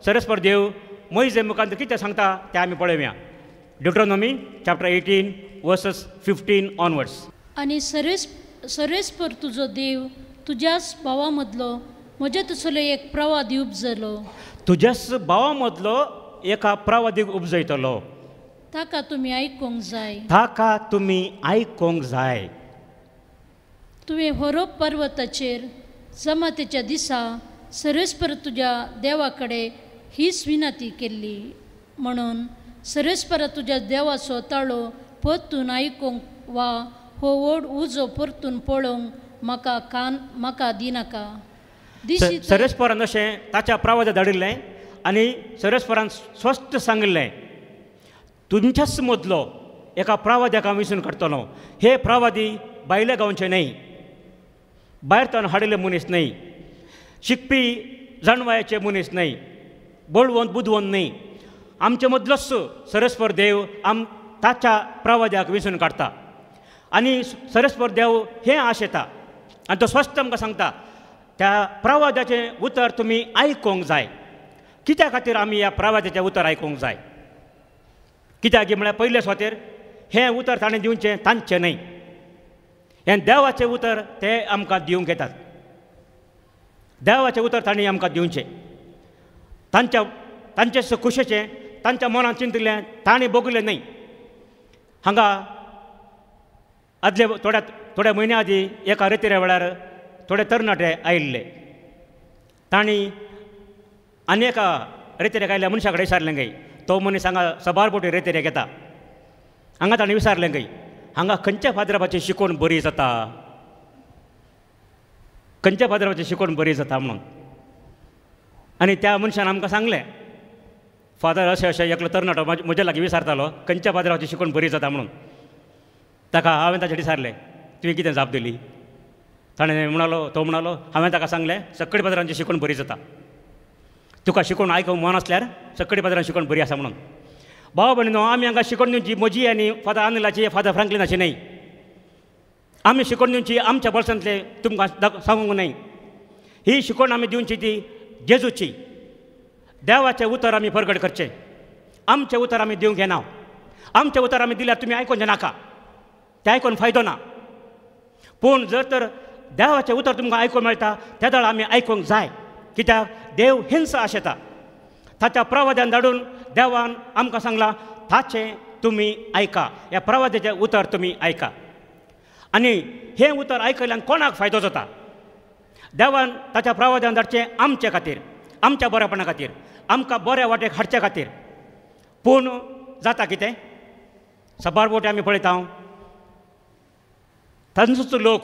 सर्वेस्पर देव मोइजे मुखांत कितें सांगता तें आमी पळोवया. ड्युट्रोनॉमी चॅप्टर 18 वर्सेस 15 ऑनवर्ड्स. आनी सर्वेस्पर तुजो देव तुज्याच भावा मदलो म्हज्या तसलो एक प्रवादी उपजलो. तुज्याच भावा मदलो एका प्रवादीक उपजयतलो. ताका तुमी आयकूंक जाय. ताका तुमी आयकूंक जाय. तुवें होरोब पर्वताचेर जमातेच्या दिसा सर्वेस्पर तुज्या देवा कडेन हीच विनंती केल्ली म्हणून सर्वेस्परा तुज्या देवाचो ताळो परतून आयकूंक वा हो व्हड उजो परतून पळोवंक म्हाका दिनाका. सर्वेस्परान अशें ताच्या प्रवाद्याक धाडिल्लें आनी सर्वेस्परान स्पश्ट सांगिल्लें, तुमच्याच मदलो एका प्रवाद्याक हांव विंचून काडटलो. हे प्रवादी भायल्या गांवचे न्हय, भायर हाडिल्ले मनीस न्हय, शिकपी जाणवायाचे मनीस न्हय, बळवंत बुदवंत न्हय. आमचे मदलोच सर्वेस्पर देव ताच्या प्रवाद्याक विंचून काडटा. आनी सर्वेस्पर देव हें आशेता आनी तो स्पश्ट आमकां सांगता, त्या प्रवाद्याचें उतर तुमी आयकूंक जाय. कित्या खातीर आमी ह्या प्रवाद्याचें उतर आयकूंक जाय? कित्याक म्हळ्यार पयल्या सुवातेर हें उतर ताणें दिवचें तांचें न्हय. हें देवाचें उतर तें आमकां दिवंक येतात. देवाचें उतर ताणें आमकां दिवचें. तांचे कुशेचें तांच्या मनांत चिंतिल्लें ताणें भोगिल्लें न्हय. हांगा आदले थोड्या म्हयन्या आदीं एका रेतीऱ्या वेळार थोडे तरणाटे आयिल्ले. तांणी आनी एका रेतीऱ्याक आयिल्ल्या मनशा कडेन विचारलें गय. तो मनीस हांगा सबारपोटी रेतीऱ्याक येता. हांगा ताणें विचारलें गय, हांगा खंयच्या फादरापाची शिकवण बरी जाता, खंयच्या फादरापाची शिकवण बरी जाता म्हणून. आनी त्या मनशान आमकां सांगलें, फादर अशें अशें एकलो तरणाटो म्हजे लागीं विचारतालो खंयच्या पाद्रावाची शिकवण बरी जाता म्हणून. ताका हांवें ताचेर विचारलें, तुवें कितें जाप दिली? तो म्हणलो हांवें ताका सांगलें, सक्कडी पाद्रांची शिकवण बरी जाता. तुका शिकवण आयकूंक मन आसल्यार सक्कडी पाद्रांची शिकवण बरी आसा म्हणून. भाव भयणीनो, आमी हांगा शिकवण दिवची म्हजी आनी फादर अनिलाची फादर फ्रँकलिनाची न्हय. आमी शिकवण दिवची आमच्या बळसांतले तुमकां सांगूंक न्हय. ही शिकवण आमी दिवची ती जेजूची. देवाचें उतर आमी प्रगट करचें. आमचें उतर आमी दिवंक येना. आमचें उतर आमी दिल्यार तुमी आयकोवचें नाका. तें आयकोवन फायदो ना. पूण जर तर देवाचें उतर तुमकां आयकूंक मेळटा त्या वेळार आमी आयकूंक जाय. कित्याक देव हिंस आशेता. ताच्या प्रवाद्यान धाडून देवान आमकां सांगलां ताचें तुमी आयका. ह्या प्रवाद्याचें उतर तुमी आयका. आनी हें उतर आयकल्यान कोणाक फायदो जाता? देवान ताच्या प्रवाद्यान धाडचें आमचे खातीर, आमच्या बरेपणा खातीर, आमकां बऱ्या वाटेक हाडचे खातीर. पूण जाता कितें? सबार बोटी आमी पळयता, तांचोच लोक,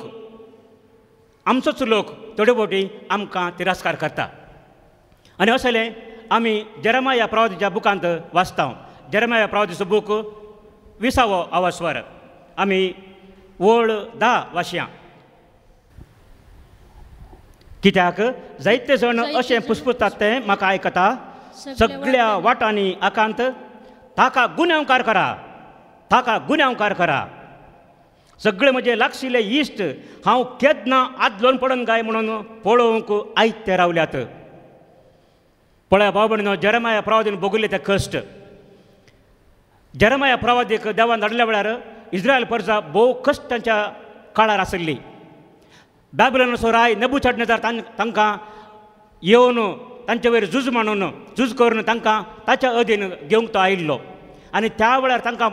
आमचोच लोक थोड्यो बोटी आमकां तिरस्कार करता. आनी असलें आमी जेरेमाया प्रवादीच्या बुकांत वाचता. जेरेमाया प्रवादीचो बूक 20वो आवास्वर आमी वळ 10 वाचया. कित्याक जायते जण अशें पुसपुसतात तें म्हाका आयकता. सगळ्या वाटांनी आकांत ताका गुन्यांवकार करा, ताका गुन्यांवकार करा. सगळे म्हजे लागशिल्ले इश्ट हांव केन्ना आदलोन पडून गाय म्हणून पळोवंक आयते रावल्यात. पळया भाव भयणीनो, जेरेमाया प्रवादीन भोगिल्ले ते कश्ट. जेरेमाया प्रवादीक देवान धाडल्या वेळार इस्रायल प्रजा भोव कश्टांच्या काळार आसली. बॅबिलोनाचो राय नेबुचडनेझार तांकां येवन तांचे वयर झूज करून तांकां ताच्या अधीन घेवंक तो आयिल्लो. आनी त्या वेळार तांकां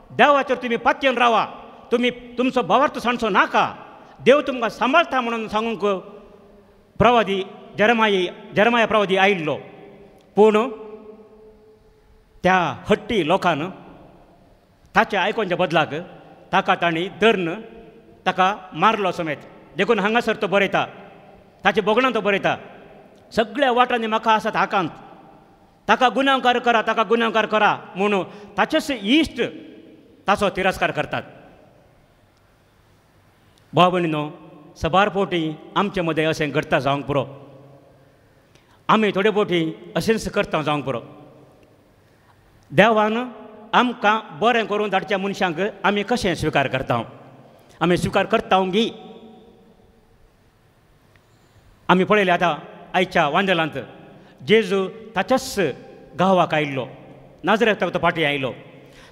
देवाचेर तुमी पातयेन रावा, तुमी तुमचो भावार्थ सांडचो नाका, देव तुमकां सांबाळटा म्हणून सांगूंक प्रवादी जेरेमाया प्रवादी आयिल्लो. पूण त्या हट्टी लोकान ताचे आयकोवच्या बदलाक ताका तांणी धरून ताका मारलो समेत. देखून हांगासर तो बरयता, ताचे बोगणां तो बरयता, सगळ्या वाटांनी म्हाका आसात आकांत, ताका गुन्यांवकार करा, ताका गुन्यांवकार करा म्हणून ताचेच इश्ट ताचो तिरस्कार करतात. भाव भयणीनो, सबार पोटी आमचे मदें अशें घडटा जावंक पुरो. आमी थोडे पोटी अशेंच करता जावंक पुरो. देवान आमकां बरें करून धाडच्या मनशांक आमी कशें स्विकार करता? आमी स्विकार करता गी. आमी पळयलें आतां आयच्या वांदेलांत जेजू ताच्याच गांवाक आयिल्लो, नाजरेंत तो फाटीं आयिल्लो.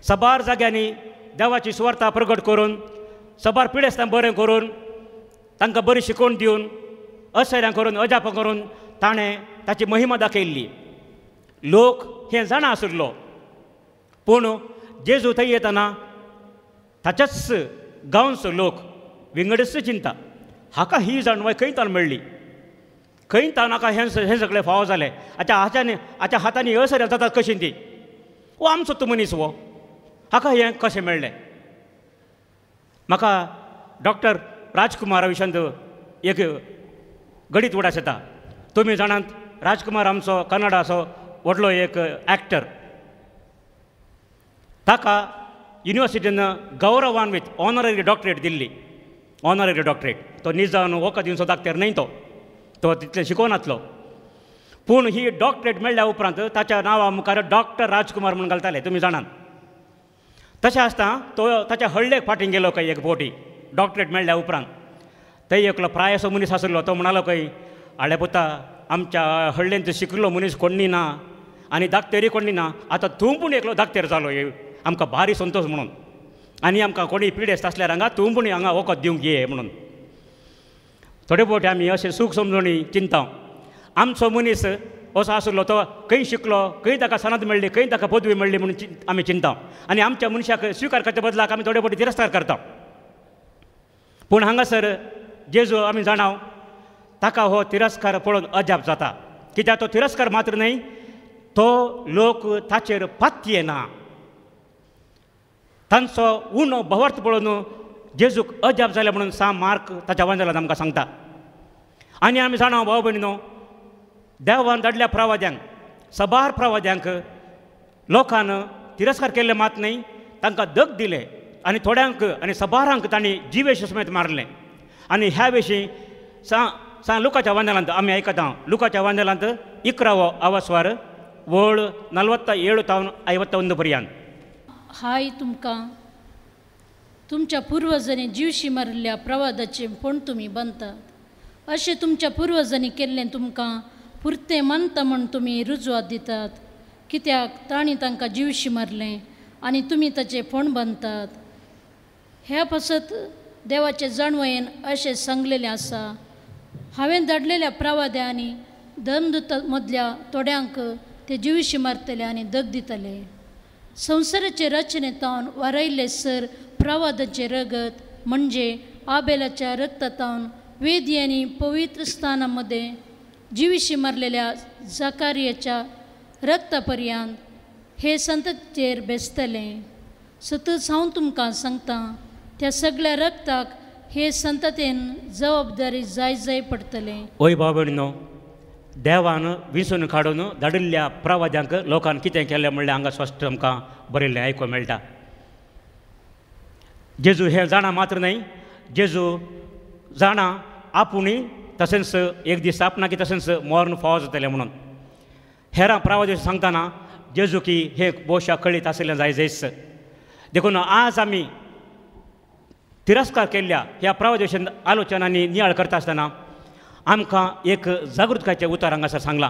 सबार जाग्यांनी देवाची सुवार्ता प्रगट करून, सबार पिडेस्तां बरें करून, तांकां बरी शिकवण दिवन, अशें करून, अजाप करून ताणें ताची महिमा दाखयल्ली. लोक हें जाणा आशिल्लो. पूण जेजू थंय येतना ताच्याच गांवचो लोक विंगडच चिंता, हाका ही जाणवाय खंय तान मेळ्ळी, खंय ताका हें सगळें फावो जालें. हाच्या हातांनी असर जातात कशीं ती, वो आमचो तो मनीस वो, हाका हें कशें मेळ्ळें? म्हाका डॉक्टर राजकुमारा विशयांत एक गडीत उडास येता. तुमी जाणात, राजकुमार आमचो कन्नडाचो व्हडलो एक एक्टर. ताका युनिवर्सिटीन गौरवान्वीत ऑनररी डॉक्टरेट दिल्ली. ऑनररी डॉक्टरेट तो न्ही जावन वखद दिवचो दाखतर न्हय, तो तितलें शिकोवनातलो. पूण ही डॉक्टरेट मेळ्ळ्या उपरांत ताच्या नांवा मुखार डॉक्टर राजकुमार म्हणून घालताले, तुमी जाणात. तशें आसता तो ताच्या हळडेक फाटीं गेलो खंय एक फावटी डॉक्टरेट मेळ्ळ्या उपरांत. थंय एकलो प्रायसो मनीस आसलो, तो म्हणालो खंय, आळे पुता, आमच्या हळडेंत शिकलो मनीस कोणी ना आनी धाकतेरी कोणी ना, आतां तूं पूण एकलो धाकतेर जालो, आमकां भारी संतोश म्हणून. आनी आमकां कोणी पिडेस्त आसल्यार हांगा तूं पूण हांगा वखद दिवंक ये म्हणून. थोडे फावटी आमी अशें सूख समजून चिंता. आमचो मनीस असो आशिल्लो, तो खंय शिकलो, खंय ताका सनद मेळ्ळी, खंय ताका पदवी मेळ्ळी म्हणून आमी चिंता. आनी आमच्या मनशाक स्विकार करच्या बदलाक आमी थोडे फावटी तिरस्कार करता. पूण हांगासर जेजू आमी जाणाव, ताका हो तिरस्कार पळोवन अजाप जाता. कित्याक तो तिरस्कार मात्र न्हय, तो लोक ताचेर पातयेना. तांचो उणो भवार्थ पळोवन जेजूक अजाप जालें म्हणून मार्क ताच्या वांजेलांत आमकां सांगता. आनी आमी जाणाव भाव भयणीनो, देवान धाडल्या प्रवाद्यांक सबार प्रवाद्यांक लोकांनी तिरस्कार केल्ले मात न्ही, तांकां दग दिले आनी थोड्यांक आनी सबारांक तांणी जिवेश समेत मारले. आनी ह्या विशीं लुकाच्या वांदेलांत आमी आयकता. लुकाच्या वांदेलांत 11वो आवास्वार वळ 47 तावन 51 पर्यंत. हाय तुमकां तुमच्या पुर्वजांनी जीवशी मारिल्ल्या प्रवादाचे पण तुमी बांदतात. अशें तुमच्या पुर्वजांनी केल्लें तुमकां पुरतें मानता म्हूण तुमी रुजवात दितात. कित्याक तांणी तांकां जीवशी मारलें आनी तुमी ताचें फोण बांदतात. ह्या पासत देवाचे जाणवयेन अशें सांगलेलें आसा, हांवें धाडलेल्या प्रवाद्या आनी धनदूता मदल्या थोड्यांक ते जिवीशी मारतले आनी दग दितले. संवसाराचे रचनेतावन वारयल्ले सर प्रवादाचे रगत म्हणजे आबेलाच्या रक्तातावन वेदी आनी पवित्र स्थानामध्ये जिवीशी मारलेल्या जाकारियाच्या रक्तापर्यंत हे संततेचेर बेसतले. सतत हांव तुमकां सांगता, त्या सगळ्या रक्ताक हे संततेन जबाबदारी जाय पडतले. ओय भाव भयणीनो, देवान विंसून काडून धाडिल्ल्या प्रवाद्यांक लोकांनी कितें केलें म्हणल्यार हांगा स्पश्ट आमकां बरयल्लें आयकूंक मेळटा. जेजू हे जाणा मात्र न्हय, जेजू जाणा आपुणूय तशेंच एक दीस आपणा की तशेंच मरण फावो जातलें म्हणून. हेरां प्रवादी सांगतना जेजू की हे बोशा कळीत आसलें जायच. देखून आज आमी तिरस्कार केल्ल्या ह्या प्रवादेशन आलोचनांनी नियाळ करता आसतना आमकां एक जागृतायेचें उतर हांगासर सांगलां.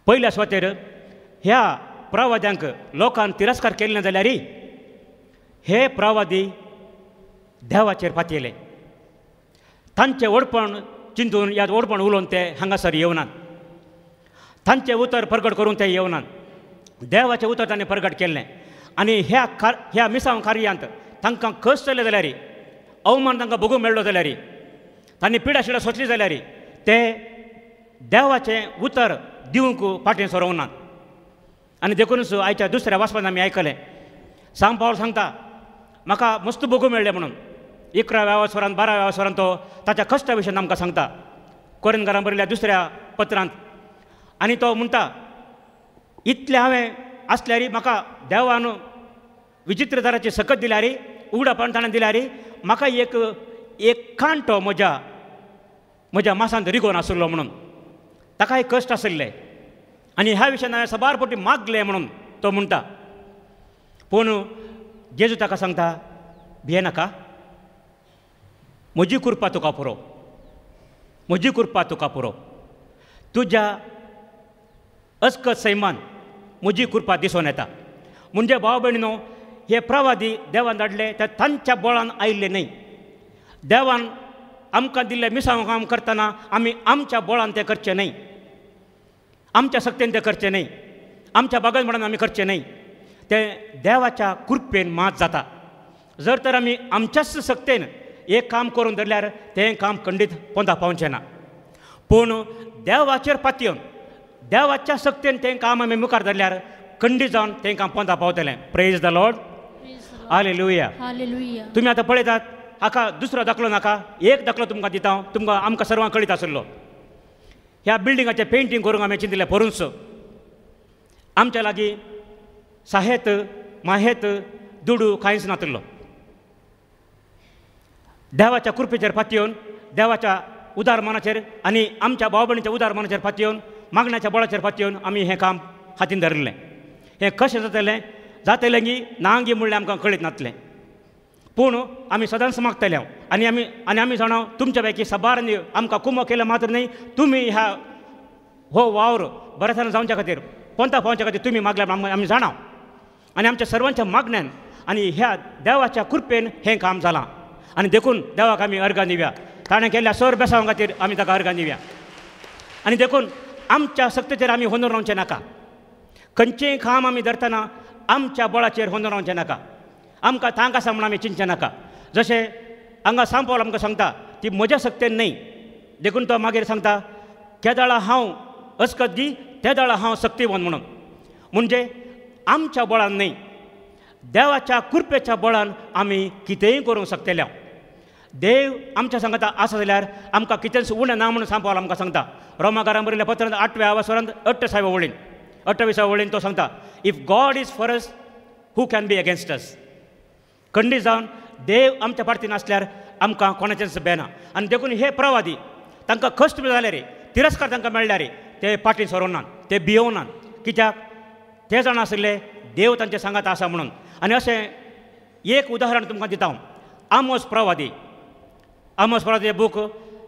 पयल्या सुवातेर ह्या प्रवाद्यांक लोकांन तिरस्कार केल्लें जाल्यार हे प्रवादी देवाचेर पातयेले. तांचें ओडपण चिंतून ह्या ओडपण उलोवन ते हांगासर येवनात. तांचें उतर प्रगट करून ते येवनात. देवाचें उतर तांणी प्रगट केल्लें आनी ह्या मिसांव कार्यांत तांकां कश्ट जाले जाल्यार, अवमान तांकां भोगूंक मेळ्ळो जाल्यार, तांणी पिडा शिडा सोंसली जाल्यार ते देवाचें उतर दिवंक फाटीं सरोवनात. आनी देखूनच आयच्या दुसऱ्या वाचपान आमी आयकलें, सांग पावल सांगता म्हाका मस्त भोगूंक मेळ्ळें म्हणून. 11व्या वाचवरांत 12व्या वाचवरांत तो ताच्या कश्टा विशीं आमकां सांगता कोरिंथकारांक बरयल्ल्या दुसऱ्या पत्रांत. आनी तो म्हणटा, इतलें हांवें आसल्यार म्हाका देवान विचित्र तराची सकत दिल्यार, उगडापण ताणें दिल्यार म्हाका एक कांटो म्हज्या मासांत रिगोन आसलो म्हणून. ताकाय कश्ट आसले आनी ह्या विशयान हांवें सबार फावटी मागलें म्हणून तो म्हणटा. पूण जेजू ताका सांगता, भियेनाका, म्हजी कृपा तुका पुरो, म्हजी कृपा तुका पुरो. तुज्या अस्कत सैमान म्हजी कृपा दिसून येता. म्हणजे भाव भयणीनो, हे प्रवादी देवान धाडले ते तांच्या बळान आयिल्ले न्हय. देवान आमकां दिल्लें मिसांव काम करतना आमी आमच्या बळान तें करचें न्हय, आमच्या सक्तेन तें करचें न्हय, आमच्या बागडपणान आमी करचें न्हय. तें देवाच्या कृपेन मात जाता. जर तर आमी आमच्याच सक्तेन एक काम करून धरल्यार तें काम खंडीत पोंदा पावचें ना. पूण देवाचेर पातयेवन देवाच्या सक्तेन तें काम आमी मुखार धरल्यार खंडीत जावन तें काम पोंदा पावतलें. Praise the Lord. Hallelujah. Hallelujah. तुमी आतां पळयतात, हाका दुसरो दाखलो नाका, एक दाखलो तुमकां दिता. तुमकां आमकां सर्वांक कळीत आसलो, ह्या बिल्डिंगाचें पेंटींग करूंक हांवें चिंतिल्लें परूंच. आमच्या लागीं साहेत माहेत दुडू कांयच नासलो. देवाच्या कृपेचेर पातयेवन, देवाच्या उदार मनाचेर आनी आमच्या भाव भयणीच्या उदार मनाचेर पातयेवन, मागण्याच्या बळाचेर पातयेवन आमी हें काम हातीन धरलें. हें कशें जातलें की नांगी म्हणलें आमकां कळीत नासलें. पूण आमी सदांच मागतले आनी आमी जाणाव तुमच्या पैकी सबारांनी आमकां कुमो केलो मात्र न्हय, तुमी ह्या हो वावर बरें जावच्या खातीर पोंता पावच्या खातीर तुमी मागल्या आमी जाणाव. आनी आमच्या सर्वांच्या मागण्यान आनी ह्या देवाच्या कृपेन हें काम जालां. आनी देखून देवाक आमी अर्गां दिवया. ताणें केल्ल्या सर बेसांवा खातीर आमी ताका अर्गां दिवया. आनी देखून आमच्या सक्तीचेर आमी होंदून रावचें नाका. खंयचेंय काम आमी धरतना आमच्या बळाचेर होंदून रावचें नाका. आमकां थांग आसा म्हूण आमी चिंतचें नाका. जशें हांगा सांग पावल आमकां सांगता, ती म्हज्या सक्तेन न्हय. देखून तो मागीर सांगता, केदाळा हांव अस्कत दी, त्या दाळा हांव सक्तीवन म्हणून. म्हणजे आमच्या बळान न्हय, देवाच्या कृपेच्या बळान आमी कितेंय करूंक शकतले. देव आमच्या सांगता आसा जाल्यार आमकां कितेंच उणें ना म्हणून सांगपाक आमकां सांगता. रोमाकारांक बरयल्ल्या पत्रांत 8व्या वासरांत 28व्या वळीन 28व्या वळीन तो सांगता, if God is for us who can be against us. खंडीत जावन देव आमच्या फाटीन आसल्यार आमकां कोणाचेंच बेना. आनी देखून हे प्रवादी तांकां कश्ट जाले रे, तिरस्कार तांकां मेळ्ळ्या रे, ते फाटीं सरोनात, ते भियोनात. कित्याक ते जाण आशिल्ले देव तांचे सांगात आसा म्हणून. आनी अशें एक उदाहरण तुमकां दिता हांव. आमोस प्रवादी बूक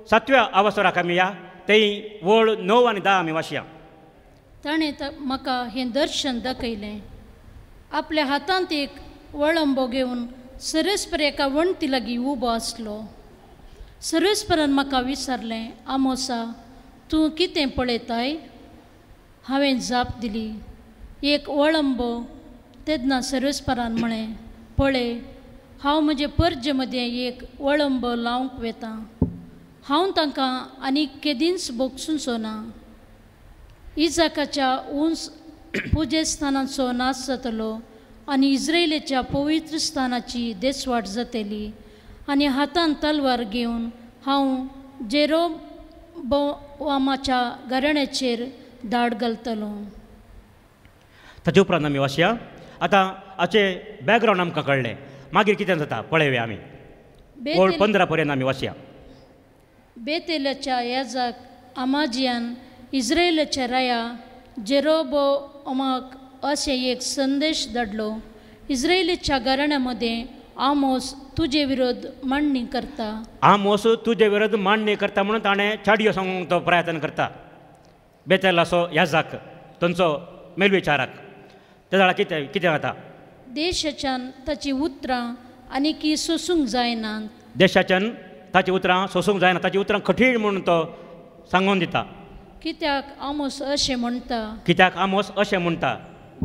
7व्या अवसराक आमी या, तें वळ 9 आनी 10 आमी वाचया. ताणें म्हाका हें दर्शन दाखयलें. आपल्या हातांत एक वळंबो घेवन सरस्पर एका वणटी लागीं उबो आसलो. सरस्परान म्हाका विचारलें, आमोसा तूं कितें पळयताय? हांवें जाप दिली, एक वळंबो. तेन्ना सरस्परान म्हळें, पळय हांव म्हजे पर्जे मदें एक वळंबो लावंक वेतां. हांव तांकां आनीक केदींच बोगसूंचो ना. इजाकाच्या उंच पुजेस्थानाचो नाश जातलो आनी इस्रायेलीच्या पवित्र स्थानाची देसवाट जातली. आनी हातांत तलवार घेवन हांव जेरोबोआमाच्या घराण्याचेर धाड घालतलो. ताचे उपरांत आमी वाचया. आतां हाचे बॅकग्रावंड आमकां कळ्ळें. मागीर कितें जाता पळयया आमी. 15 पर्यंत आमी वाचया. बेतेलाच्या याजाक आमाजियान इस्रायेलाच्या राया जेरोबोआमाक अशें एक संदेश धाडलो, इस्रायेलीच्या घराण्यामध्ये आमोस तुजे विरोध मांडणी करता. आमोस तुजे विरोध मांडणी करता म्हणून ताणें छाडयो सांगूंक तो प्रयत्न करता बेतेलाचो याजाक, तांचो मेलविचाराक. ते जाल्यार कितें जाता? देशाच्यान ताची उतरां आनीक सोसूंक जायनात. देशाच्यान ताची उतरां सोसूंक जायना, ताची उतरां कठीण म्हणून तो सांगून दिता. कित्याक आमोस अशें म्हणटा,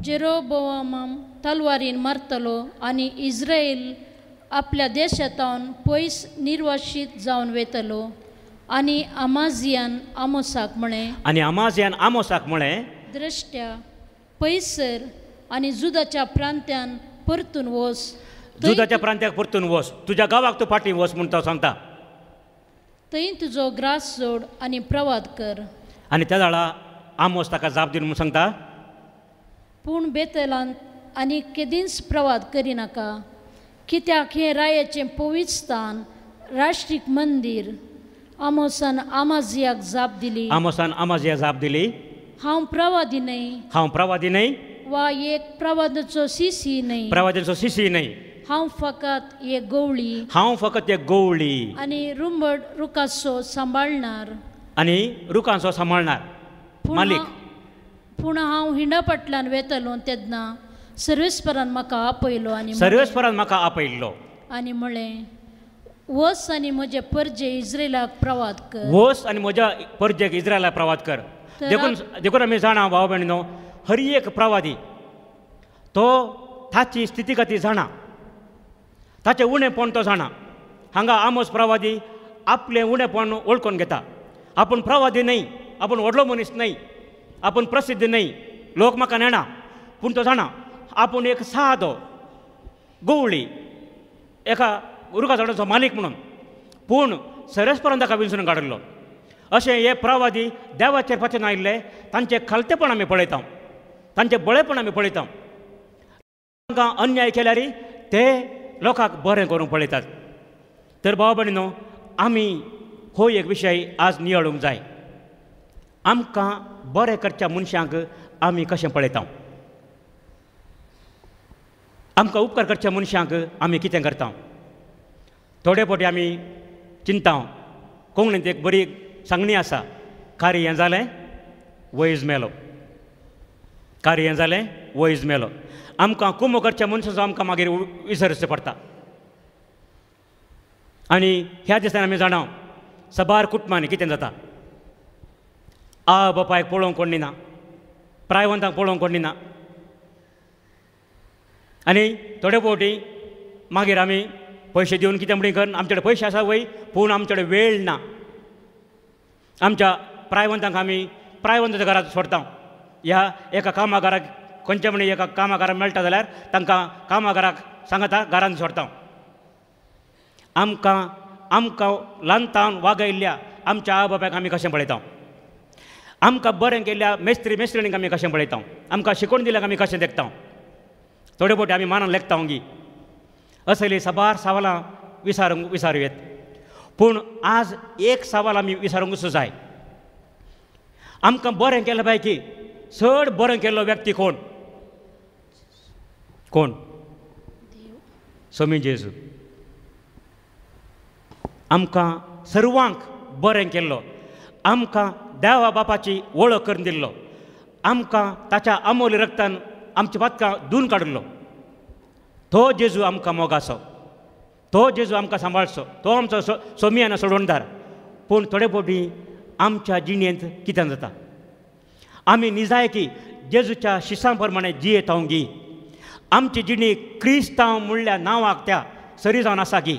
जेरोबोआम तलवारीन मारतलो आनी इस्रायल आपल्या देशांतल्यान पयस निर्वाशीत जावन वयतलो. आनी आमाजियान आमोसाक म्हळें, द्रश्ट्या पयसर आनी जुदाच्या प्रांत्यान परतून वच. जुदाच्या प्रांत्याक परतून वच, तुज्या गांवाक तूं फाटीं वच म्हूण तो सांगता. थंय तुजो ग्रास सोड आनी प्रवाद कर. आनी त्या वेळा आमोस ताका जाप दिवन सांगता, पूण बेतेलांत आनी केदींच प्रवाद करिनाका, कित्याक हें रायाचें पवित्र स्थान, राष्ट्रीय मंदीर. आमोसान आमाजियाक जाप दिली, हांव प्रवादी न्हय वा एक प्रवादाचो शिशी न्हय, हांव फकत एक गवळी आनी रुंबड रुखाचो सांबाळणार. मालीक. पूण हांव हिंडा फाटल्यान वेतलो तेन्ना सर्वेस्परान म्हाका आपयलो आनी म्हळें, वस आनी म्हजे परजे इस्रायलाक प्रवाद कर. देखून आमी जाणा भाव भयणीनो, हर एक प्रवादी तो ताची स्थितीगती जाणा, ताचें उणेपण तो जाणा. हांगा आमोस प्रवादी आपलें उणेपण वळखून घेता. आपूण प्रवादी न्हय, आपूण व्हडलो मनीस न्हय, आपूण प्रसिद्ध न्हय, लोक म्हाका नेना, पूण तो जाणा आपूण एक सादो गवळी, एका रुखा झाडाचो मालीक म्हणून. पूण सरस्परान ताका विंचून काडिल्लो. अशें हे प्रवादी देवाचेर पचन आयिल्ले, तांचें खालतेपण आमी पळयता, तांचें बळेपण आमी पळयता. तांकां अन्याय केल्यार ते लोकांक बरें करूंक पळयतात. तर भाव भयणीनो, आमी हो एक विशय आज नियाळूंक जाय. आमकां बरें करच्या मनशांक आमी कशें पळयता, आमकां उपकार करच्या मनशांक आमी कितें करता. थोडे फावटी आमी चिंता, कोंकणींत एक बरी सांगणी आसा, कारी हें जालें वयज मेलो. आमकां कुंभ करच्या मनशाचो आमकां मागीर विसरचें पडटा. आनी ह्या दिसांनी आमी जाणा, सबार कुटुंबांनी कितें जाता, बापायक पळोवंक कोण ना, प्रायवंतांक पळोवंक कोण ना. आनी थोडे फावटी मागीर आमी पयशे दिवन कितें म्हणून कर, आमचे कडेन पयशे आसा वय, पूण आमचे कडेन वेळ ना. आमच्या प्रायवंतांक आमी प्रायवंताच्या घरांत सोडटा. ह्या एका कामागाराक खंयच्या म्हणी एका कामागाराक मेळटा जाल्यार तांकां कामागाराक सांगता घरांत सोडटा. आमकां आमकां ल्हानतावन वागयल्ल्या आमच्या आवय बापायक आमी कशें पळयता, आमकां बरें केल्ल्या मेस्त्रीणींक आमी कशें पळयता, आमकां शिकवण दिल्याक आमी कशें देखता, थोडे फावटी आमी मानान लेखता ओंगी. असली साबार सवालां विचारूयेत. पूण आज एक सवाल आमी विचारूंकच जाय. आमकां बरें केल्या पैकी चड बरें केल्लो व्यक्ती कोण? कोण? स्वामी जेजू. आमकां सर्वांक बरें केल्लो, आमकां देवा बापाची वळख करून दिल्लो, आमकां ताच्या अमोल रक्तान आमच्या पातकां धुवन काडिल्लो, तो जेजू आमकां मोगाचो, तो जेजू आमकां सांबाळचो, तो आमचो स्वामी आनी सोडवणदार. पूण थोडे फावटी आमच्या जिणेंत कितें जाता, आमी निजायकी जेजूच्या शिसां प्रमाणे जियेत गी. आमची जिणी क्रिस्तांव म्हणल्या नांवाक त्या सरी जावन आसा की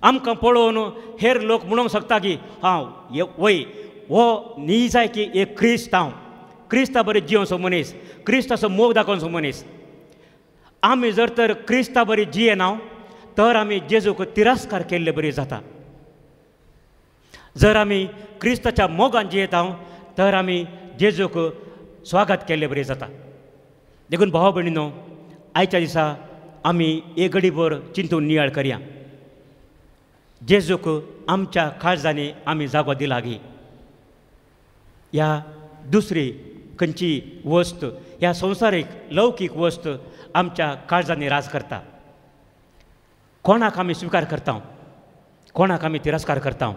आमकां पळोवन हेर लोक म्हणूंक शकता की हांव वय हो निजायकी एक क्रिस्ता बरें जियोसो मनीस, क्रिस्ताचो मोग दाखोवचो मनीस. आमी जर तर क्रिस्ता बरी जियेना तर आमी जेजूक तिरस्कार केल्ले बरी जाता. जर आमी क्रिस्ताच्या मोगान जियेता तर आमी जेजूक स्वागत केल्ले बरी जाता. देखून भाव भयणीनो, आयच्या दिसा आमी एक घडीभर चिंतून नियाळ करया. जेजूक आमच्या काळजांनी आमी जागो दिला गी. ह्या दुसरी खंयची वस्त, ह्या संवसारीक लौकीक वस्त आमच्या काळजांनी राज करता. कोणाक आमी स्विकार करता, कोणाक आमी तिरस्कार करता.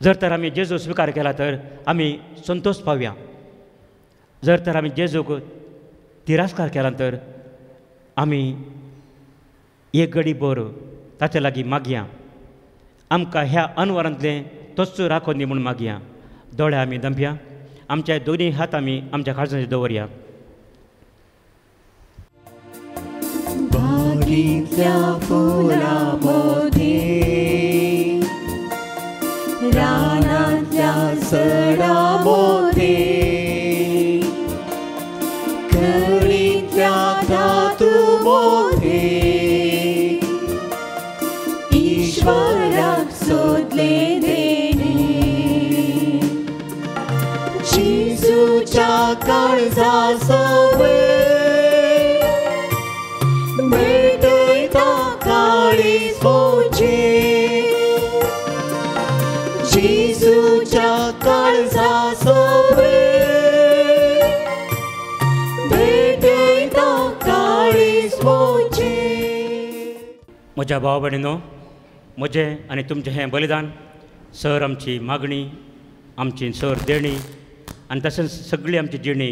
जर तर आमी जेजू स्विकार केला तर आमी संतोश पावया. जर तर आमी जेजूक तिरस्कार केला तर आमी एक घडीभर ताचे लागीं मागया. आमकां ह्या अनवरांतलें तोच राखोन दी म्हूण मागया. दोळे आमी दंपया, आमच्या दोनी हात आमी आमच्या काळजांचेर दवरया. बागीतल्या फुलां मोती, रानांतल्या सडां मोती, कळींतल्या धातू मोती, ईश्वराक सोदले देणे, जेजूच्या काळजा सवय मेटयता काळीज मोचे, जेजूच्या काळजा सवय मेटयता काळीज मोचे. म्हज्या भाव भयणीनो, म्हजें आनी तुमचें हें बलिदान सर आमची मागणी, आमची सर देणी आनी तशेंच सगळी आमची जिणी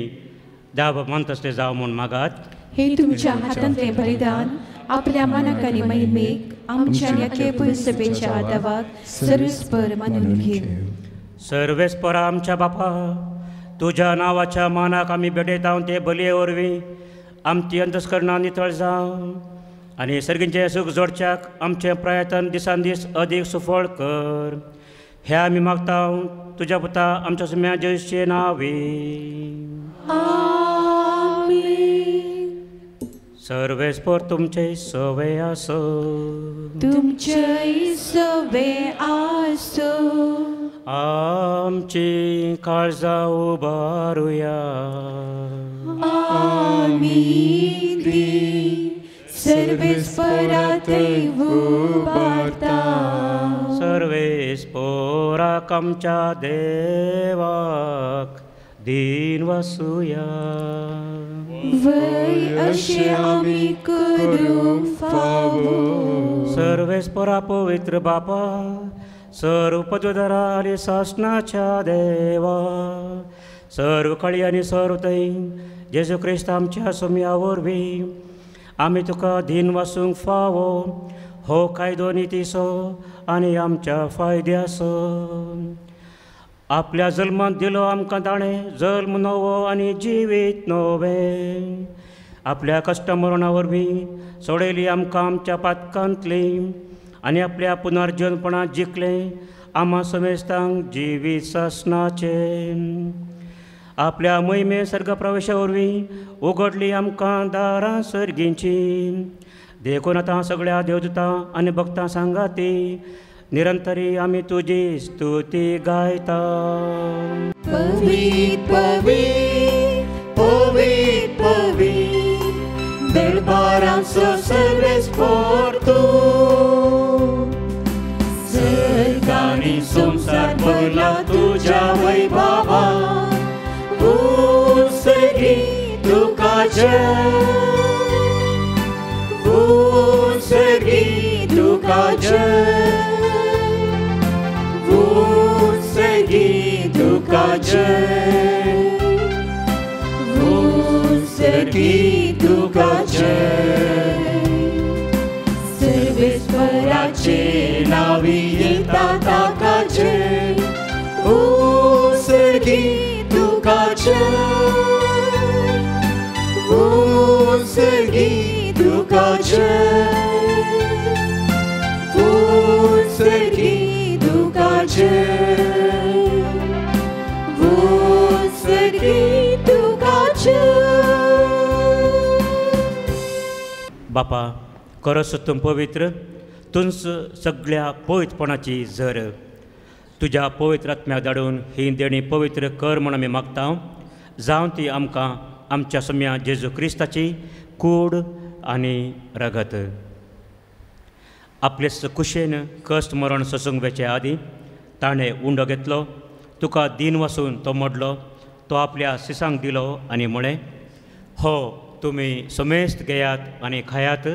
देवा मान तसलें जावं म्हूण मागात. हे तुमच्या हातांतलें बलिदान आपल्या मनाक आनी महिमेक आमच्या ह्या केपय सभेच्या आदावाक सर्वेस्पर मानून घेव. सर्वेस्परा आमच्या बापा, तुज्या नांवाच्या मानाक आमी भेटयता ते बलये वरवीं आमची अंतस्करणां नितळ जावं आनी सर्गींचें सूख जोडच्याक आमचें प्रयत्न दिसान दीस अदीक सुफळ कर. हें आमी मागता तुज्या पुता आमच्या सुम्या जेजूचे नांवे. सर्वेस्पर तुमचे सवे आसो, तुमचे सवे आसो, आमची काळजां उबारुया. आमी सर्वेस्परात उबारता. सर्वेस्पराक आमच्या देवाक दिन वासुया. वय अशें आमी करूंक फावो. सर्वेस्परा पवित्र बापा, सर्व पदवीधरा आनी शासनाच्या देवा, सर्व कळी आनी सर्व तै जेजू क्रिस्त आमच्या सोम्या वरवीं आमी तुका दिन वासूंक फावो. हो कायदो नितीसो आनी आमच्या फायद्याचो. आपल्या जल्मांत दिलो आमकां ताणें जल्म नवो आनी जिवीत नवें. आपल्या कश्ट मरणा वरवीं सोडयली आमकां आमच्या पातकांतली आनी आपल्या पुनर्जन्मपणांत जिखलें आम्हा समेस्तांक जिवीत शासनाचें. आपल्या मोहिमे सर्ग प्रवेशा वरवीं उगडली आमकां दारां सर्गींची देखून आतां सगळ्या देवदूतां आनी भक्तां सांगाती निरंतरी आमी तुजी स्तुती गायता. पवित्र पवित्र पवित्र पवित्र दरबारांचो सर्वेस्पर तूं. सर्ग आनी संसार भरला तुज्या वैभवान. उसगी तुका जय. उसगी तुका जय. उसगी तुका जय. उसगी तुका जय. सर्वेस्पराचे नावी येता ताका जय. उसगी तुका जय. उसगी तुका जय. उसगी तुका जय. उसगी तुका जय. बापा खरोच तूं पवित्र, तूंच सगळ्या पवित्रपणाची झर. तुज्या पवित्र आत्म्याक धाडून ही देणी पवित्र कर म्हूण आमी मागता. जावं ती आमकां आमच्या सम्या जेजू क्रिस्ताची कूड आनी रगत. आपलेच कुशेन कश्ट मरण सोसूंक वेचे आदीं ताणें उंडो घेतलो. तुका दीन वसून तो मोडलो. तो आपल्या सिसांक दिलो आनी म्हळें, हो तुमी समेस्त घेयात आनी खायात.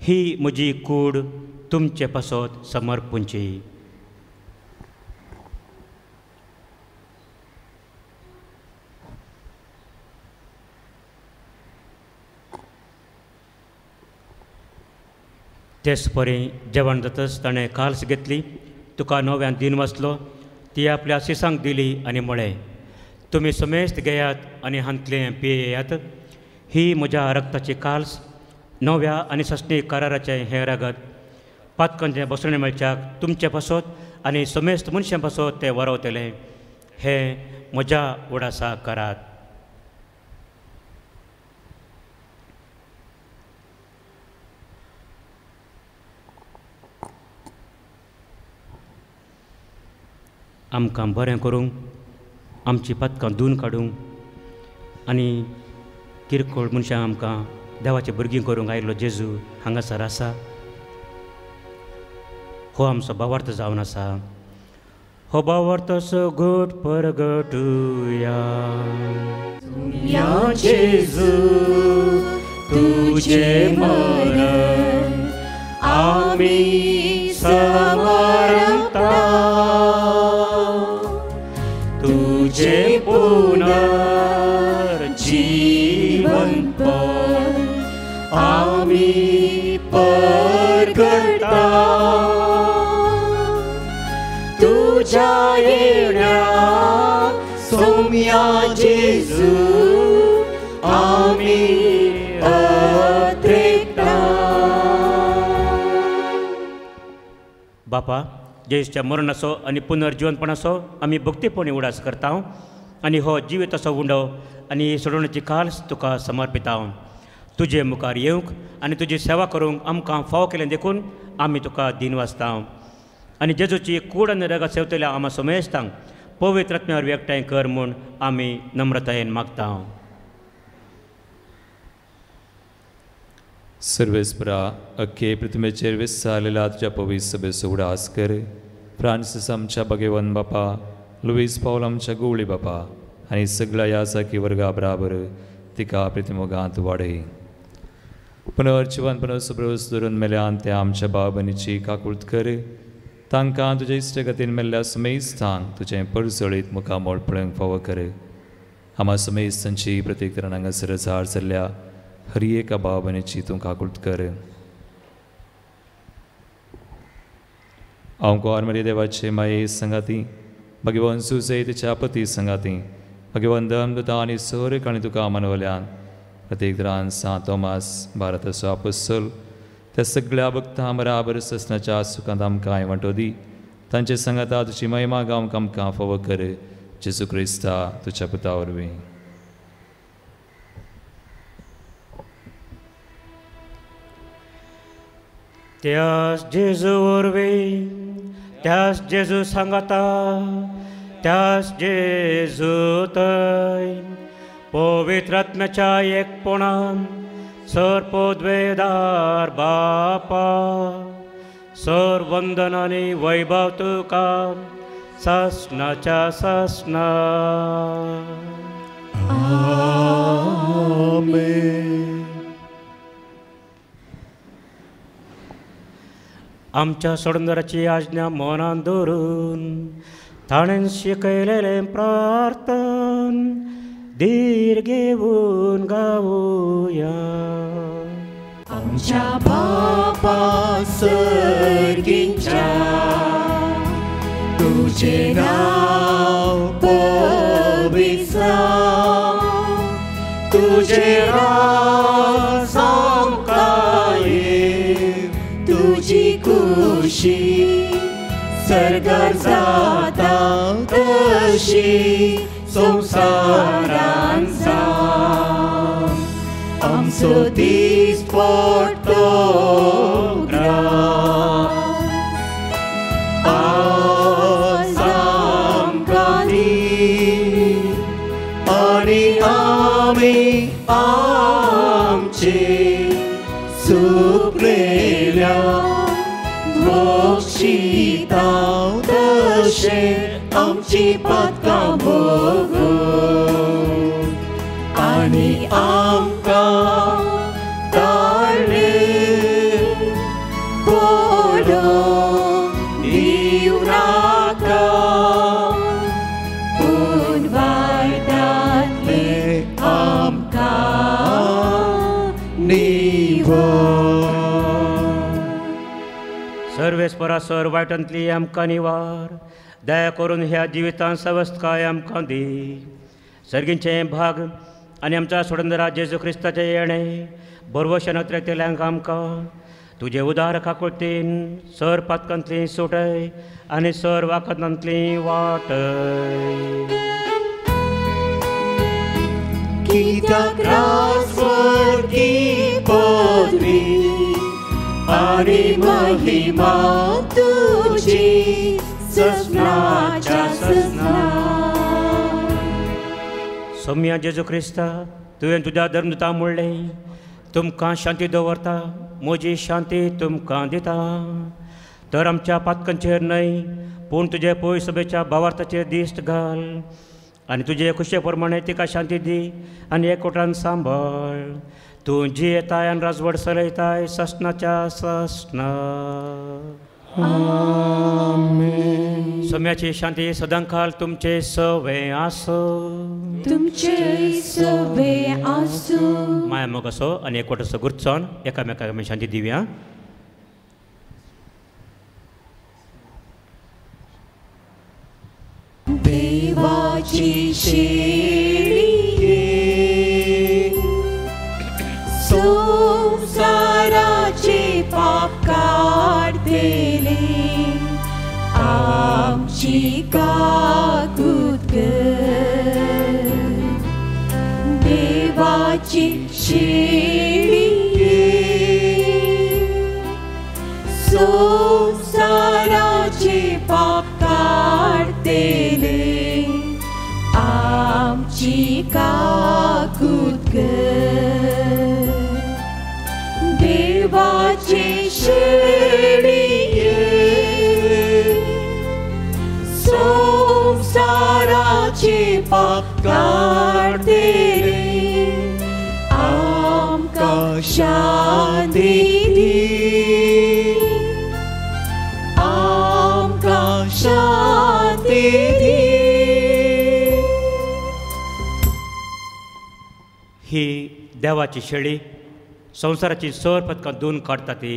ही म्हजी कूड तुमचे पासत समर्पूंची. तेच परी जेवण जातच ताणें काल्स घेतली. तुका नव्यान दीन वचलो. ती आपल्या सिसांक दिली आनी म्हळें, तुमी समेस्त घेयात आनी हांतलें पियेयात. ही म्हज्या रक्ताची काल्स, नव्या आनी सस्ती कराराचें हें रगत. पातकांचें बसणे मेळच्याक तुमचे पासत आनी समेस्त मनशां पासत तें वरवतलें. हें म्हज्या उडासा करात. आमकां बरें करूंक, आमची पातकां धुवन काडूंक आनी किरकोळ मनशां आमकां देवाचें भुरगीं करूंक आयिल्लो जेजू हांगासर आसा. हो आमचो भावार्थ जावन आसा. हो भावार्थ घट परगटुया. या जेजू तुझे मरण आमी समरता. तुझे पुनर्जीवनपण आमी परगटा. तुझ्या येण्या सौम्या जेजू आमी अत्रेकता. बापा जेजूच्या मरणाचो आनी पुनर्जीवनपणाचो आमी भक्तीपणी उडास करता. आनी हो जिवीत असो उंडो आनी सोडवण्याची काल्स तुका समर्पिता. तुजे मुखार येवंक आनी तुजी सेवा करूंक आमकां फाव केलें देखून आमी तुका दिन वाचता. आनी जेजूची कूड आनी रगत सेवतल्या आमा समेस्तांक पवित्र आत्म्यावर एकठांय कर म्हूण आमी नम्रतायेन मागता. सर्वेस्परा अख्खे पृथ्वीचेर विस्तारलेला तुज्या पवित्र सभेचो उडास कर. फ्रांसीस आमच्या भगेवन बापा, लुईस पावल आमच्या गुवळी बापा आनी सगळ्या ह्या सारकी वर्गा बराबर तिका पृथ्वीमोगांत वाडय. पुनर्जीवन पुनर्सुब्रस धरून मेल्यान ते आमच्या बाबनीची काकुळट कर. तांकां तुज्या इश्टगतीन मेल्ल्या समेस्तांक तुजें परसळीत मुखामोळ पळोवंक फावो कर. आमा समेस्तांची प्रत्येक तरान हांगासर झाड चल्ल्या हर एका बाबनीची तूं काकुळट कर. हांव गोरमरी देवाचे माये संगाती, भगवान सुसैतीच्या पती संगाती, भगवान धर्मदूता आनी सर काणी तुका मानवल्यान प्रत्येक तरान सा तोमास भारताचो आपोस्तल त्या सगळ्या भक्तां बराबर ससनाच्या सुखांत आमकां वांटो दी. तांचे संगता तुजी महिमा गावंक आमकां फावो कर. जेजू क्रिस्ता तुज्या पुता वरवीं. त्यास जेजू वरवी त्यास जेजू सांगता त्यास जेजू थंय पवित्र आत्म्याच्या एकपणान सर्पोद्वेदार बापा सर वंदन आनी वैभव तुका सासणाच्या सासणा आमेन. आमच्या सोडंदराची आज्ञा मनान दवरून ताणें शिकयलेलें प्रार्थन धीर घेवन गावुया. आमच्या बापा सर्गीच्या तुझे नाव पवित्र तुझे राज आमकां येव तुझी खुशी सरगार जाता तशी संवसारान जावं. आमचो दीस पडटो ग्रास आज आमकां दी आनी आमी आमचे सुकलेल्या बक्षिता तशें आमची पातकां भोगून आनी आमकां ताळ्ळे पडोवंक दिवं नाका पूण वायटांतले आमकां निवड. सर्वेस्परा सर वायटांतली आमकां निवार दया करून ह्या जिवितांत सवस्थकाय आमकां दी. सर्गींचे भाग आनी आमच्या सोडंदरा जेजू क्रिस्ताचे येणे बरवशेन अत्रेतेल्यांक आमकां तुजे उदार काकुळतीन सर पातकांतली सुटय आनी सर वाकतांतली वाटय. कित्याक राजवर्गी पदवी आनी महिमा तुजी ससनाच्या ससना. सौम्या जेजू क्रिस्ता तुवें तुज्या धर्मदुतां म्हणलें तुमकां शांती दवरता म्हजी शांती तुमकां दिता. तर आमच्या पातकांचेर न्हय पूण तुजे पळय सभेच्या भावार्थाचेर दिश्ट घाल आनी तुजे खुशे प्रमाणे तिका शांती दी आनी एकवटान सांबाळ. तूं जी येताय आनी राजवड चलयताय ससनाच्या ससना. सोम्याची शांती सदांकाल तुमचे सवे आसूं तुमचे सवे आसूं. माया मोग असो आनी एकवट असो गुरचोन एकामेकाक आमी शांती दिवया. देवाची शेळी संसाराचे पाप काढतेले आमची काकूत देवाची शेळी संसाराचे पाप काढतेले आमची काकूत देवाचे शेळी संसाराचे पाप काढतेले आमकां शांती दी आमकां शांती दी. ही देवाची शेळी संवसाराची सर पदकां धुवन काडटा ती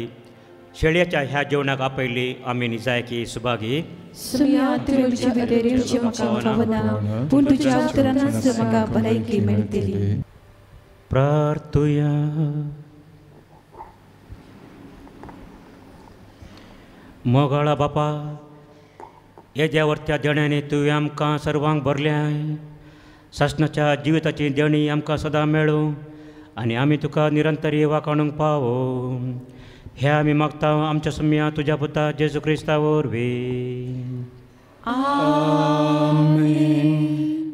शेळयेच्या ह्या जेवणाक आपयली आमी निजायकी सुभागी. तुमच्या भितर म्हाका भावना पूण तुज्या उतरांनाच म्हाका भलायकी मेळटली. प्रार्थुया. मोगाळा बापा हेज्या वर्त्या देण्यानी तुवें आमकां सर्वांक भरल्याय. शासनाच्या जिविताची देणी आमकां सदां मेळूं आनी आमी तुका निरंतरी वाखाणूंक पावो. ह्या आमी मागता आमच्या सुम्या तुज्या पुता जेजू क्रिस्ता वरवीं.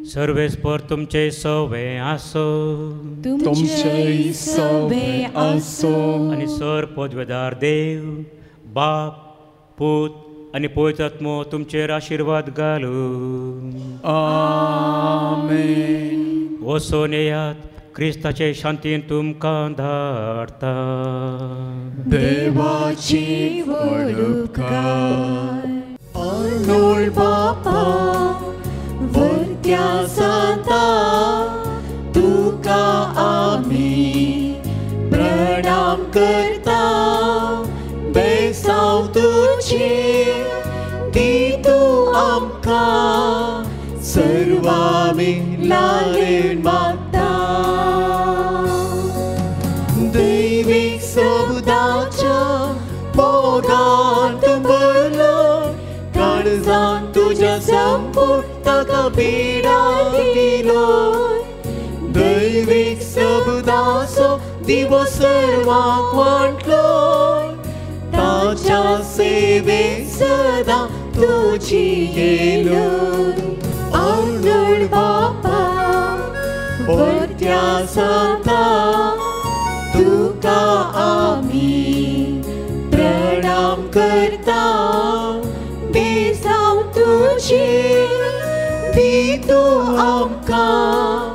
सर्वेस्पर तुमचे सवे आसो. तुमचे सवे आसो. आनी सर पदवेदार देव बाप पूत आनी पवित्र आत्मो तुमचेर आशिर्वाद घालूं. आमेन. वसोन येयात, क्रिस्ताचे शांतीन तुमकां धाडटा. देवाची वडुपकार. अर्नोळ बापा वर्त्या सांता तुका आमी प्रणाम करता. बेसांव तुजी दी तूं आमकां सर्वांमी लायन मागता. दैवीक समुदाच्या मोगांत भरलो काळजांत तुज्या संपूर्ण ताका पिडा दिलो. दैवीक समुदाचो दिवो सर्वांक वांटलो. ताच्या सेवेक सदां तुजी येलो. अर्नोळ बापा वर्त्या सांता तुका आमी प्रणाम करता. बेसांव तुजी दी तूं आमकां